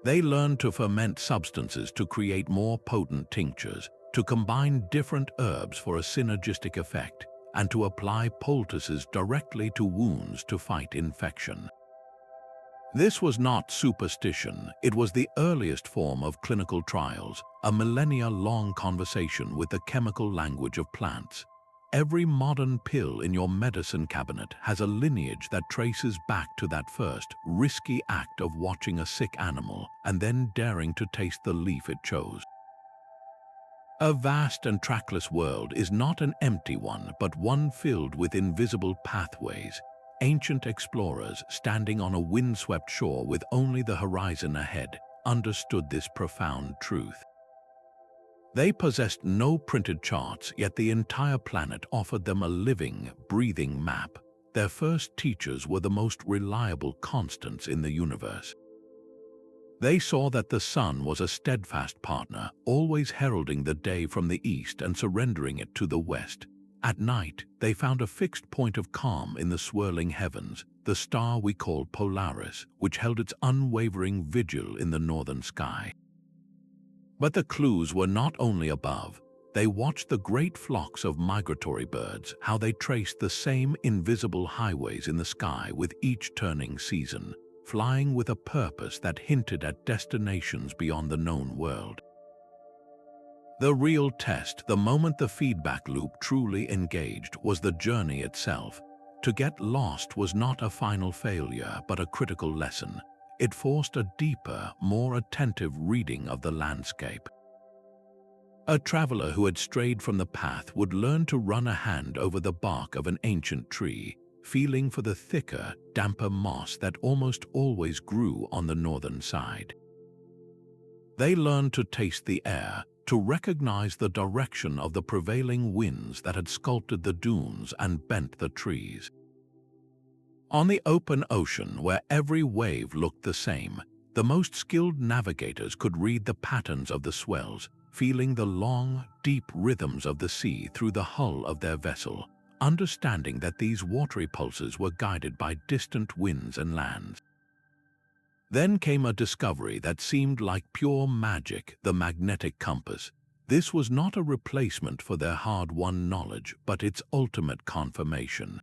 They learned to ferment substances to create more potent tinctures, to combine different herbs for a synergistic effect, and to apply poultices directly to wounds to fight infection. This was not superstition, it was the earliest form of clinical trials, a millennia-long conversation with the chemical language of plants. Every modern pill in your medicine cabinet has a lineage that traces back to that first, risky act of watching a sick animal and then daring to taste the leaf it chose. A vast and trackless world is not an empty one, but one filled with invisible pathways. Ancient explorers, standing on a windswept shore with only the horizon ahead, understood this profound truth. They possessed no printed charts, yet the entire planet offered them a living, breathing map. their first teachers were the most reliable constants in the universe. They saw that the sun was a steadfast partner, always heralding the day from the east and surrendering it to the west. At night, they found a fixed point of calm in the swirling heavens, the star we call Polaris, which held its unwavering vigil in the northern sky. But the clues were not only above. They watched the great flocks of migratory birds, how they traced the same invisible highways in the sky with each turning season, flying with a purpose that hinted at destinations beyond the known world. The real test, the moment the feedback loop truly engaged, was the journey itself. To get lost was not a final failure, but a critical lesson. It forced a deeper, more attentive reading of the landscape. A traveler who had strayed from the path would learn to run a hand over the bark of an ancient tree, feeling for the thicker, damper moss that almost always grew on the northern side. They learned to taste the air, to recognize the direction of the prevailing winds that had sculpted the dunes and bent the trees. On the open ocean, where every wave looked the same, the most skilled navigators could read the patterns of the swells, feeling the long, deep rhythms of the sea through the hull of their vessel, understanding that these watery pulses were guided by distant winds and lands. Then came a discovery that seemed like pure magic, the magnetic compass. This was not a replacement for their hard-won knowledge, but its ultimate confirmation.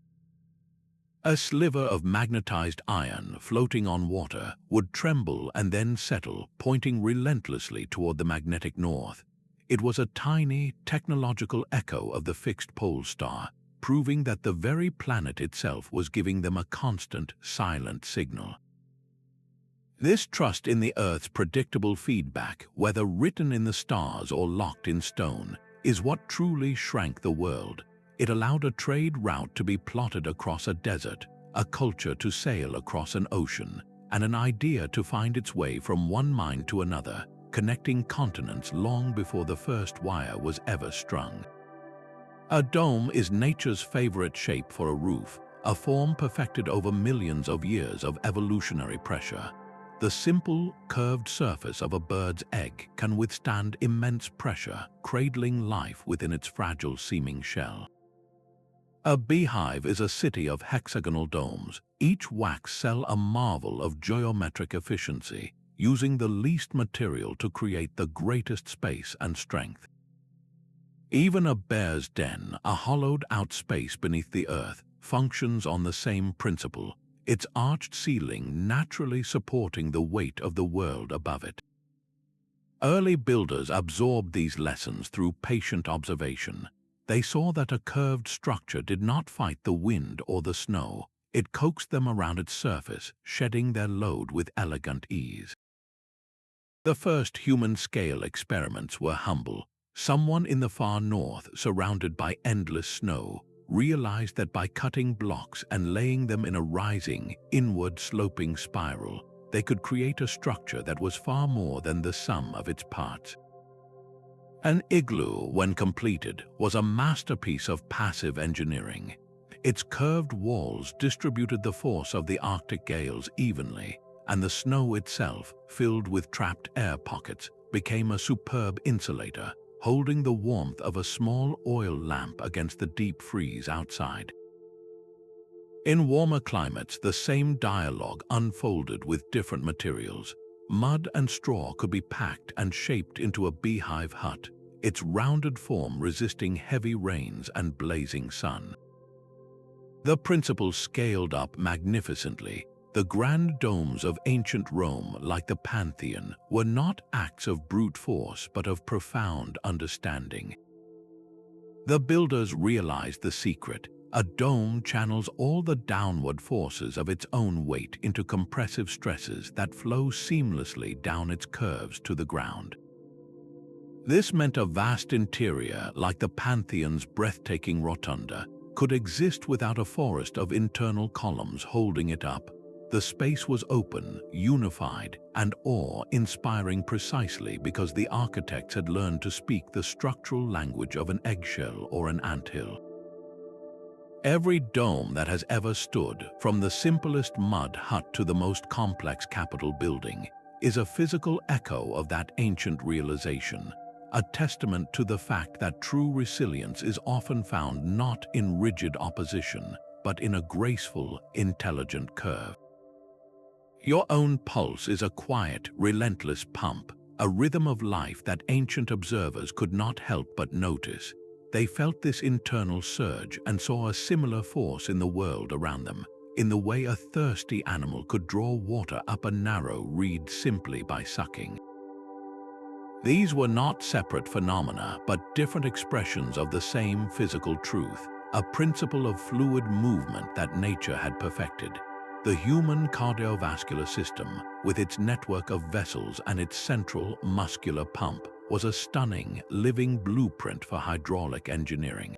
A sliver of magnetized iron floating on water would tremble and then settle, pointing relentlessly toward the magnetic north. It was a tiny, technological echo of the fixed pole star, proving that the very planet itself was giving them a constant, silent signal. This trust in the Earth's predictable feedback, whether written in the stars or locked in stone, is what truly shrank the world. It allowed a trade route to be plotted across a desert, a culture to sail across an ocean, and an idea to find its way from one mind to another, connecting continents long before the first wire was ever strung. A dome is nature's favorite shape for a roof, a form perfected over millions of years of evolutionary pressure. The simple, curved surface of a bird's egg can withstand immense pressure, cradling life within its fragile-seeming shell. A beehive is a city of hexagonal domes, each wax cell a marvel of geometric efficiency, using the least material to create the greatest space and strength. Even a bear's den, a hollowed-out space beneath the earth, functions on the same principle, its arched ceiling naturally supporting the weight of the world above it. Early builders absorbed these lessons through patient observation. They saw that a curved structure did not fight the wind or the snow. It coaxed them around its surface, shedding their load with elegant ease. The first human-scale experiments were humble. Someone in the far north, surrounded by endless snow, realized that by cutting blocks and laying them in a rising, inward-sloping spiral, they could create a structure that was far more than the sum of its parts. An igloo, when completed, was a masterpiece of passive engineering. Its curved walls distributed the force of the Arctic gales evenly, and the snow itself, filled with trapped air pockets, became a superb insulator, holding the warmth of a small oil lamp against the deep freeze outside. In warmer climates, the same dialogue unfolded with different materials. Mud and straw could be packed and shaped into a beehive hut, its rounded form resisting heavy rains and blazing sun. The principles scaled up magnificently. The grand domes of ancient Rome, like the Pantheon, were not acts of brute force but of profound understanding. The builders realized the secret. A dome channels all the downward forces of its own weight into compressive stresses that flow seamlessly down its curves to the ground. This meant a vast interior, like the Pantheon's breathtaking rotunda, could exist without a forest of internal columns holding it up. The space was open, unified, and awe-inspiring precisely because the architects had learned to speak the structural language of an eggshell or an anthill. Every dome that has ever stood, from the simplest mud hut to the most complex Capitol building, is a physical echo of that ancient realization, a testament to the fact that true resilience is often found not in rigid opposition, but in a graceful, intelligent curve. Your own pulse is a quiet, relentless pump, a rhythm of life that ancient observers could not help but notice. They felt this internal surge and saw a similar force in the world around them, in the way a thirsty animal could draw water up a narrow reed simply by sucking. These were not separate phenomena, but different expressions of the same physical truth, a principle of fluid movement that nature had perfected. The human cardiovascular system, with its network of vessels and its central muscular pump, was a stunning, living blueprint for hydraulic engineering.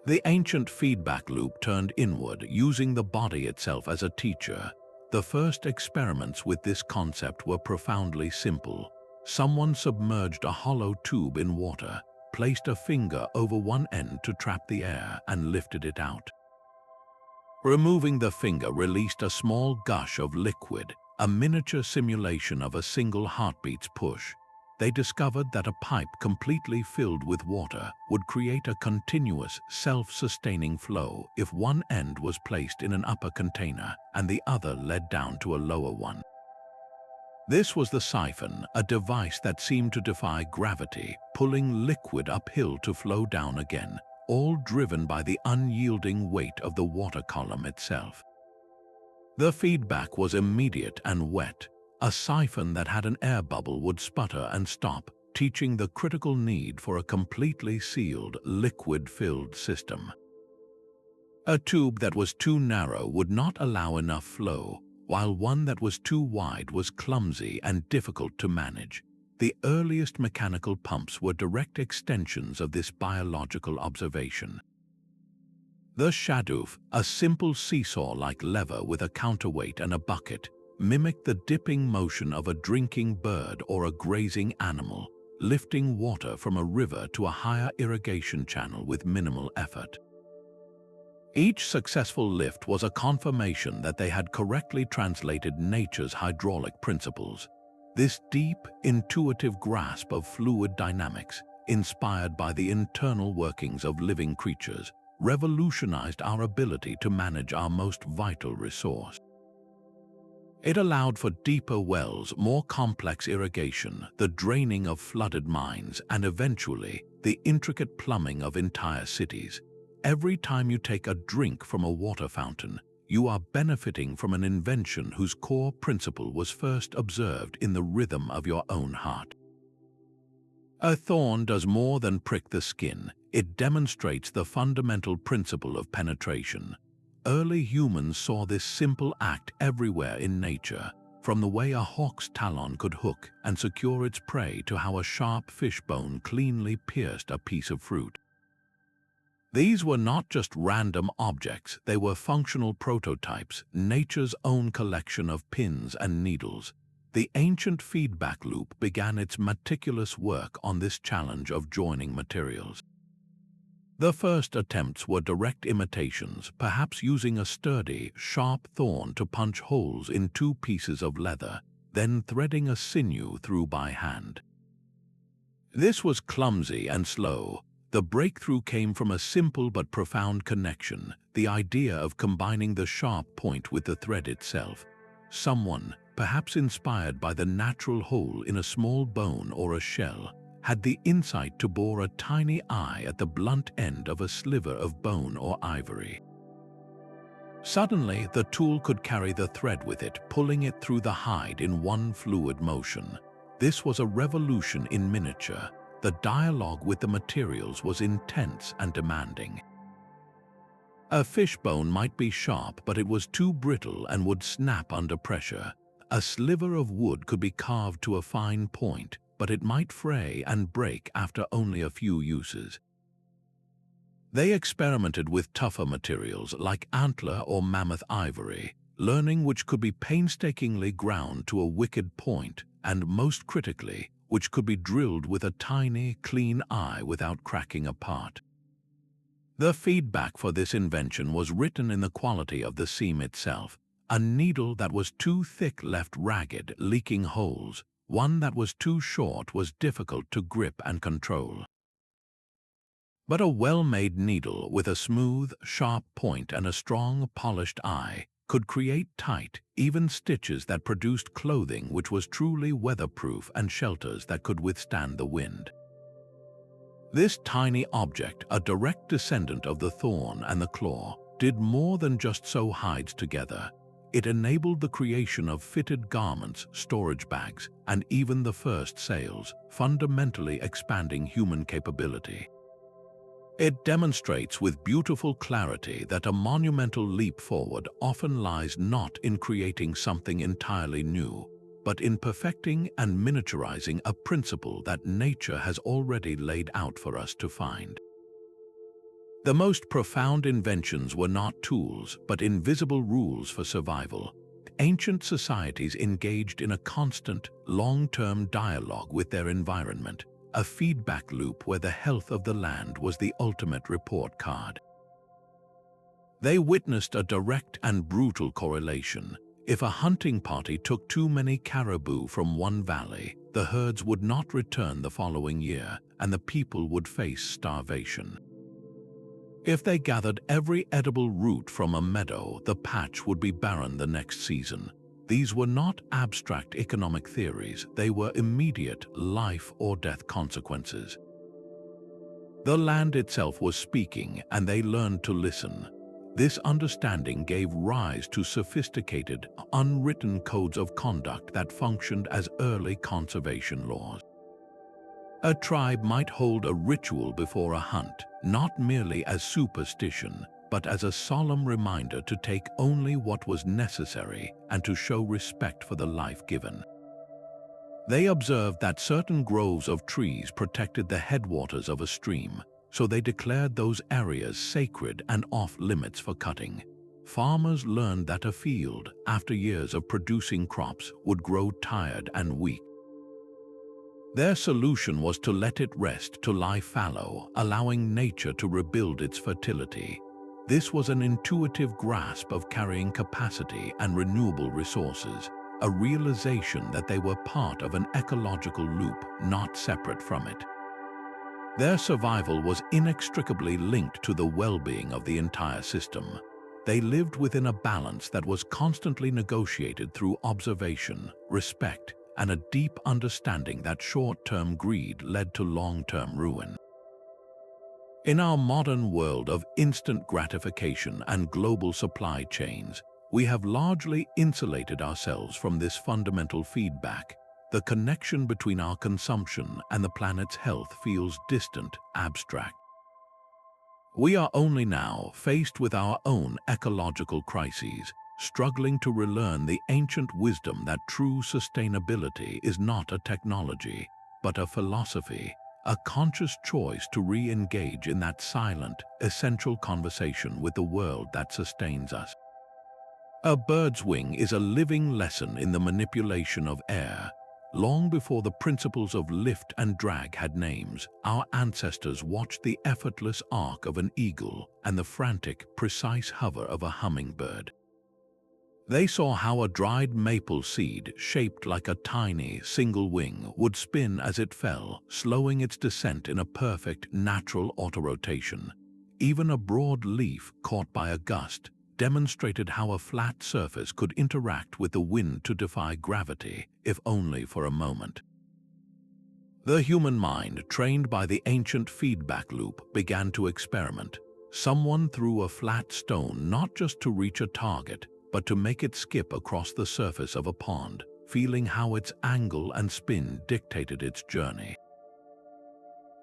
The ancient feedback loop turned inward, using the body itself as a teacher. The first experiments with this concept were profoundly simple. Someone submerged a hollow tube in water, placed a finger over one end to trap the air, and lifted it out. Removing the finger released a small gush of liquid, a miniature simulation of a single heartbeat's push. They discovered that a pipe completely filled with water would create a continuous, self-sustaining flow if one end was placed in an upper container and the other led down to a lower one. This was the siphon, a device that seemed to defy gravity, pulling liquid uphill to flow down again, all driven by the unyielding weight of the water column itself. The feedback was immediate and wet. A siphon that had an air bubble would sputter and stop, teaching the critical need for a completely sealed, liquid-filled system. A tube that was too narrow would not allow enough flow, while one that was too wide was clumsy and difficult to manage. The earliest mechanical pumps were direct extensions of this biological observation. The shadoof, a simple seesaw-like lever with a counterweight and a bucket, mimicked the dipping motion of a drinking bird or a grazing animal, lifting water from a river to a higher irrigation channel with minimal effort. Each successful lift was a confirmation that they had correctly translated nature's hydraulic principles. This deep, intuitive grasp of fluid dynamics, inspired by the internal workings of living creatures, revolutionized our ability to manage our most vital resource. It allowed for deeper wells, more complex irrigation, the draining of flooded mines, and eventually, the intricate plumbing of entire cities. Every time you take a drink from a water fountain, you are benefiting from an invention whose core principle was first observed in the rhythm of your own heart. A thorn does more than prick the skin. It demonstrates the fundamental principle of penetration. Early humans saw this simple act everywhere in nature, from the way a hawk's talon could hook and secure its prey to how a sharp fish bone cleanly pierced a piece of fruit. These were not just random objects, they were functional prototypes, nature's own collection of pins and needles. The ancient feedback loop began its meticulous work on this challenge of joining materials. The first attempts were direct imitations, perhaps using a sturdy, sharp thorn to punch holes in two pieces of leather, then threading a sinew through by hand. This was clumsy and slow. The breakthrough came from a simple but profound connection, the idea of combining the sharp point with the thread itself. Someone, perhaps inspired by the natural hole in a small bone or a shell, had the insight to bore a tiny eye at the blunt end of a sliver of bone or ivory. Suddenly, the tool could carry the thread with it, pulling it through the hide in one fluid motion. This was a revolution in miniature. The dialogue with the materials was intense and demanding. A fishbone might be sharp, but it was too brittle and would snap under pressure. A sliver of wood could be carved to a fine point, but it might fray and break after only a few uses. They experimented with tougher materials like antler or mammoth ivory, learning which could be painstakingly ground to a wicked point, and most critically, which could be drilled with a tiny, clean eye without cracking apart. The feedback for this invention was written in the quality of the seam itself. A needle that was too thick left ragged, leaking holes. One that was too short was difficult to grip and control. But a well-made needle with a smooth, sharp point and a strong, polished eye could create tight, even stitches that produced clothing which was truly weatherproof and shelters that could withstand the wind. This tiny object, a direct descendant of the thorn and the claw, did more than just sew hides together. It enabled the creation of fitted garments, storage bags, and even the first sails, fundamentally expanding human capability. It demonstrates with beautiful clarity that a monumental leap forward often lies not in creating something entirely new, but in perfecting and miniaturizing a principle that nature has already laid out for us to find. The most profound inventions were not tools, but invisible rules for survival. Ancient societies engaged in a constant, long-term dialogue with their environment, a feedback loop where the health of the land was the ultimate report card. They witnessed a direct and brutal correlation. If a hunting party took too many caribou from one valley, the herds would not return the following year, and the people would face starvation. If they gathered every edible root from a meadow, the patch would be barren the next season. These were not abstract economic theories, they were immediate life or death consequences. The land itself was speaking, and they learned to listen. This understanding gave rise to sophisticated, unwritten codes of conduct that functioned as early conservation laws. A tribe might hold a ritual before a hunt, not merely as superstition, but as a solemn reminder to take only what was necessary and to show respect for the life given. They observed that certain groves of trees protected the headwaters of a stream, so they declared those areas sacred and off-limits for cutting. Farmers learned that a field, after years of producing crops, would grow tired and weak. Their solution was to let it rest, to lie fallow, allowing nature to rebuild its fertility. This was an intuitive grasp of carrying capacity and renewable resources, a realization that they were part of an ecological loop, not separate from it. Their survival was inextricably linked to the well-being of the entire system. They lived within a balance that was constantly negotiated through observation, respect, and a deep understanding that short-term greed led to long-term ruin. In our modern world of instant gratification and global supply chains, we have largely insulated ourselves from this fundamental feedback. The connection between our consumption and the planet's health feels distant, abstract. We are only now faced with our own ecological crises, struggling to relearn the ancient wisdom that true sustainability is not a technology, but a philosophy, a conscious choice to re-engage in that silent, essential conversation with the world that sustains us. A bird's wing is a living lesson in the manipulation of air. Long before the principles of lift and drag had names, our ancestors watched the effortless arc of an eagle and the frantic, precise hover of a hummingbird. They saw how a dried maple seed, shaped like a tiny, single wing, would spin as it fell, slowing its descent in a perfect, natural autorotation. Even a broad leaf caught by a gust demonstrated how a flat surface could interact with the wind to defy gravity, if only for a moment. The human mind, trained by the ancient feedback loop, began to experiment. Someone threw a flat stone not just to reach a target, but to make it skip across the surface of a pond, feeling how its angle and spin dictated its journey.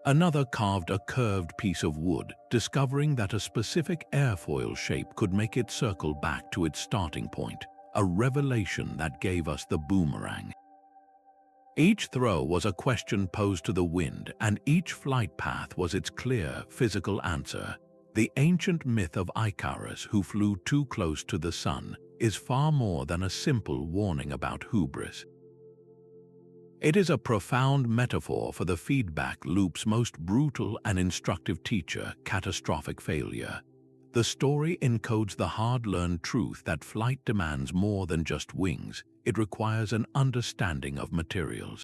Another carved a curved piece of wood, discovering that a specific airfoil shape could make it circle back to its starting point, a revelation that gave us the boomerang. Each throw was a question posed to the wind, and each flight path was its clear, physical answer. The ancient myth of Icarus, who flew too close to the sun, is far more than a simple warning about hubris. It is a profound metaphor for the feedback loop's most brutal and instructive teacher, catastrophic failure. The story encodes the hard-learned truth that flight demands more than just wings. It requires an understanding of materials.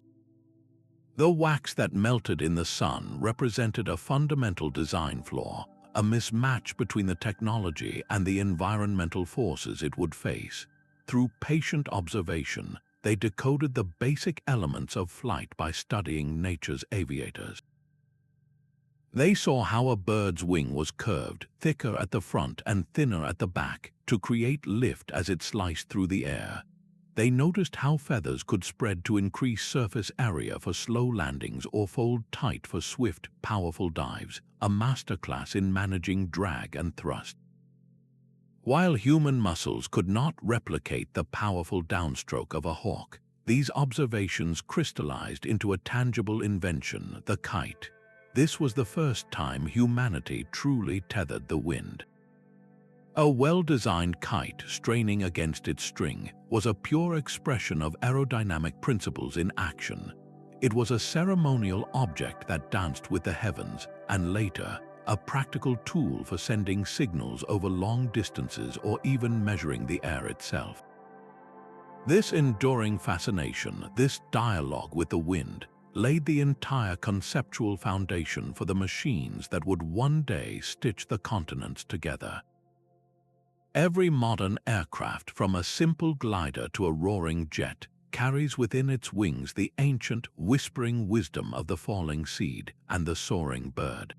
The wax that melted in the sun represented a fundamental design flaw, a mismatch between the technology and the environmental forces it would face. Through patient observation, they decoded the basic elements of flight by studying nature's aviators. They saw how a bird's wing was curved, thicker at the front and thinner at the back, to create lift as it sliced through the air. They noticed how feathers could spread to increase surface area for slow landings or fold tight for swift, powerful dives, a masterclass in managing drag and thrust. While human muscles could not replicate the powerful downstroke of a hawk, these observations crystallized into a tangible invention, the kite. This was the first time humanity truly tethered the wind. A well-designed kite straining against its string was a pure expression of aerodynamic principles in action. It was a ceremonial object that danced with the heavens, and later, a practical tool for sending signals over long distances or even measuring the air itself. This enduring fascination, this dialogue with the wind, laid the entire conceptual foundation for the machines that would one day stitch the continents together. Every modern aircraft, from a simple glider to a roaring jet, carries within its wings the ancient, whispering wisdom of the falling seed and the soaring bird.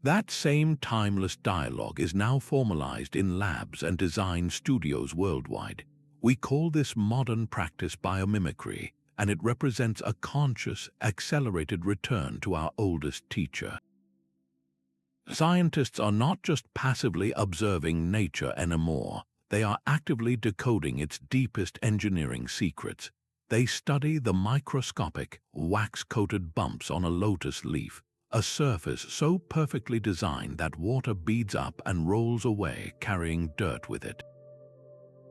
That same timeless dialogue is now formalized in labs and design studios worldwide. We call this modern practice biomimicry, and it represents a conscious, accelerated return to our oldest teacher. Scientists are not just passively observing nature anymore, they are actively decoding its deepest engineering secrets. They study the microscopic, wax-coated bumps on a lotus leaf, a surface so perfectly designed that water beads up and rolls away, carrying dirt with it.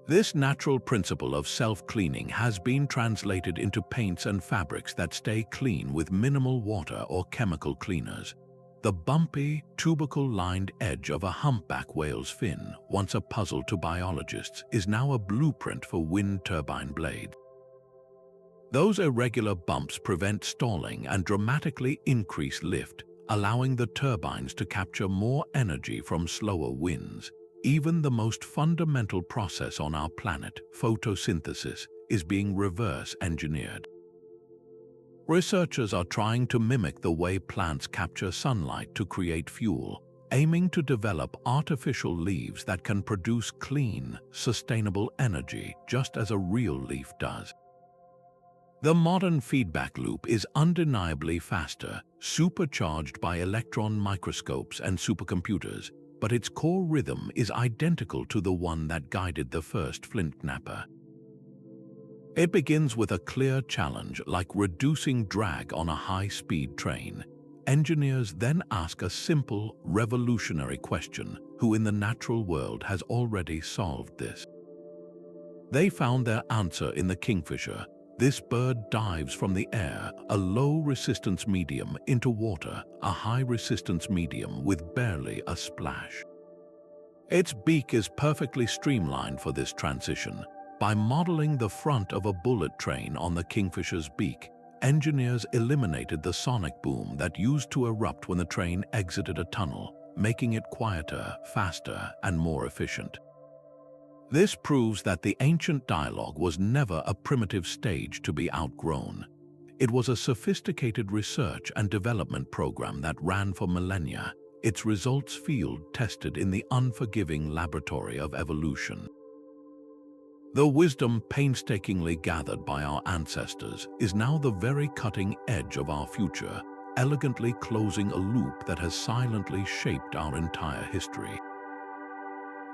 This natural principle of self-cleaning has been translated into paints and fabrics that stay clean with minimal water or chemical cleaners. The bumpy, tubercle-lined edge of a humpback whale's fin, once a puzzle to biologists, is now a blueprint for wind turbine blades. Those irregular bumps prevent stalling and dramatically increase lift, allowing the turbines to capture more energy from slower winds. Even the most fundamental process on our planet, photosynthesis, is being reverse engineered. Researchers are trying to mimic the way plants capture sunlight to create fuel, aiming to develop artificial leaves that can produce clean, sustainable energy just as a real leaf does. The modern feedback loop is undeniably faster, supercharged by electron microscopes and supercomputers, but its core rhythm is identical to the one that guided the first Flintknapper. It begins with a clear challenge, like reducing drag on a high-speed train. Engineers then ask a simple, revolutionary question: who in the natural world has already solved this? They found their answer in the kingfisher. This bird dives from the air, a low-resistance medium, into water, a high-resistance medium with barely a splash. Its beak is perfectly streamlined for this transition. By modeling the front of a bullet train on the kingfisher's beak, engineers eliminated the sonic boom that used to erupt when the train exited a tunnel, making it quieter, faster, and more efficient. This proves that the ancient dialogue was never a primitive stage to be outgrown. It was a sophisticated research and development program that ran for millennia, its results field-tested in the unforgiving laboratory of evolution. The wisdom painstakingly gathered by our ancestors is now the very cutting edge of our future, elegantly closing a loop that has silently shaped our entire history.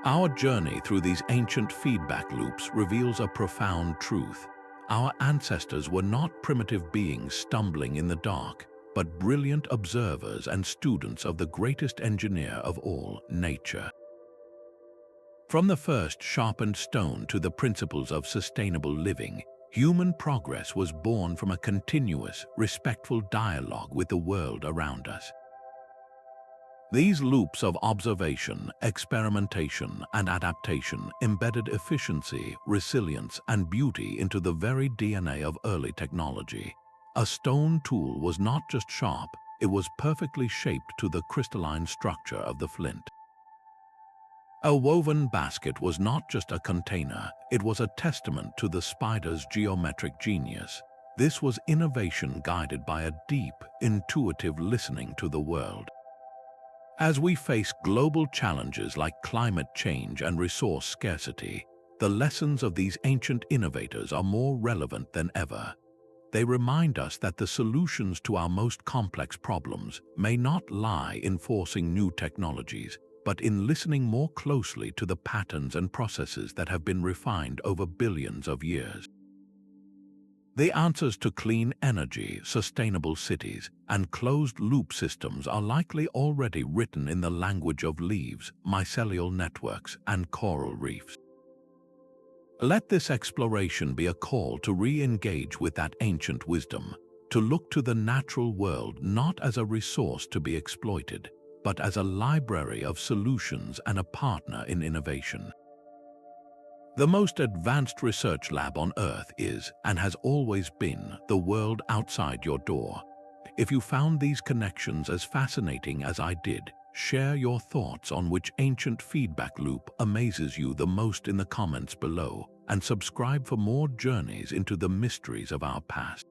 Our journey through these ancient feedback loops reveals a profound truth. Our ancestors were not primitive beings stumbling in the dark, but brilliant observers and students of the greatest engineer of all, nature. From the first sharpened stone to the principles of sustainable living, Human progress was born from a continuous, respectful dialogue with the world around us. These loops of observation, experimentation, and adaptation embedded efficiency, resilience, and beauty into the very DNA of early technology. A stone tool was not just sharp, it was perfectly shaped to the crystalline structure of the flint. A woven basket was not just a container, it was a testament to the spider's geometric genius. This was innovation guided by a deep, intuitive listening to the world. As we face global challenges like climate change and resource scarcity, the lessons of these ancient innovators are more relevant than ever. They remind us that the solutions to our most complex problems may not lie in forcing new technologies, but in listening more closely to the patterns and processes that have been refined over billions of years. The answers to clean energy, sustainable cities, and closed-loop systems are likely already written in the language of leaves, mycelial networks, and coral reefs. Let this exploration be a call to re-engage with that ancient wisdom, to look to the natural world not as a resource to be exploited, but as a library of solutions and a partner in innovation. The most advanced research lab on Earth is, and has always been, the world outside your door. If you found these connections as fascinating as I did, share your thoughts on which ancient feedback loop amazes you the most in the comments below, and subscribe for more journeys into the mysteries of our past.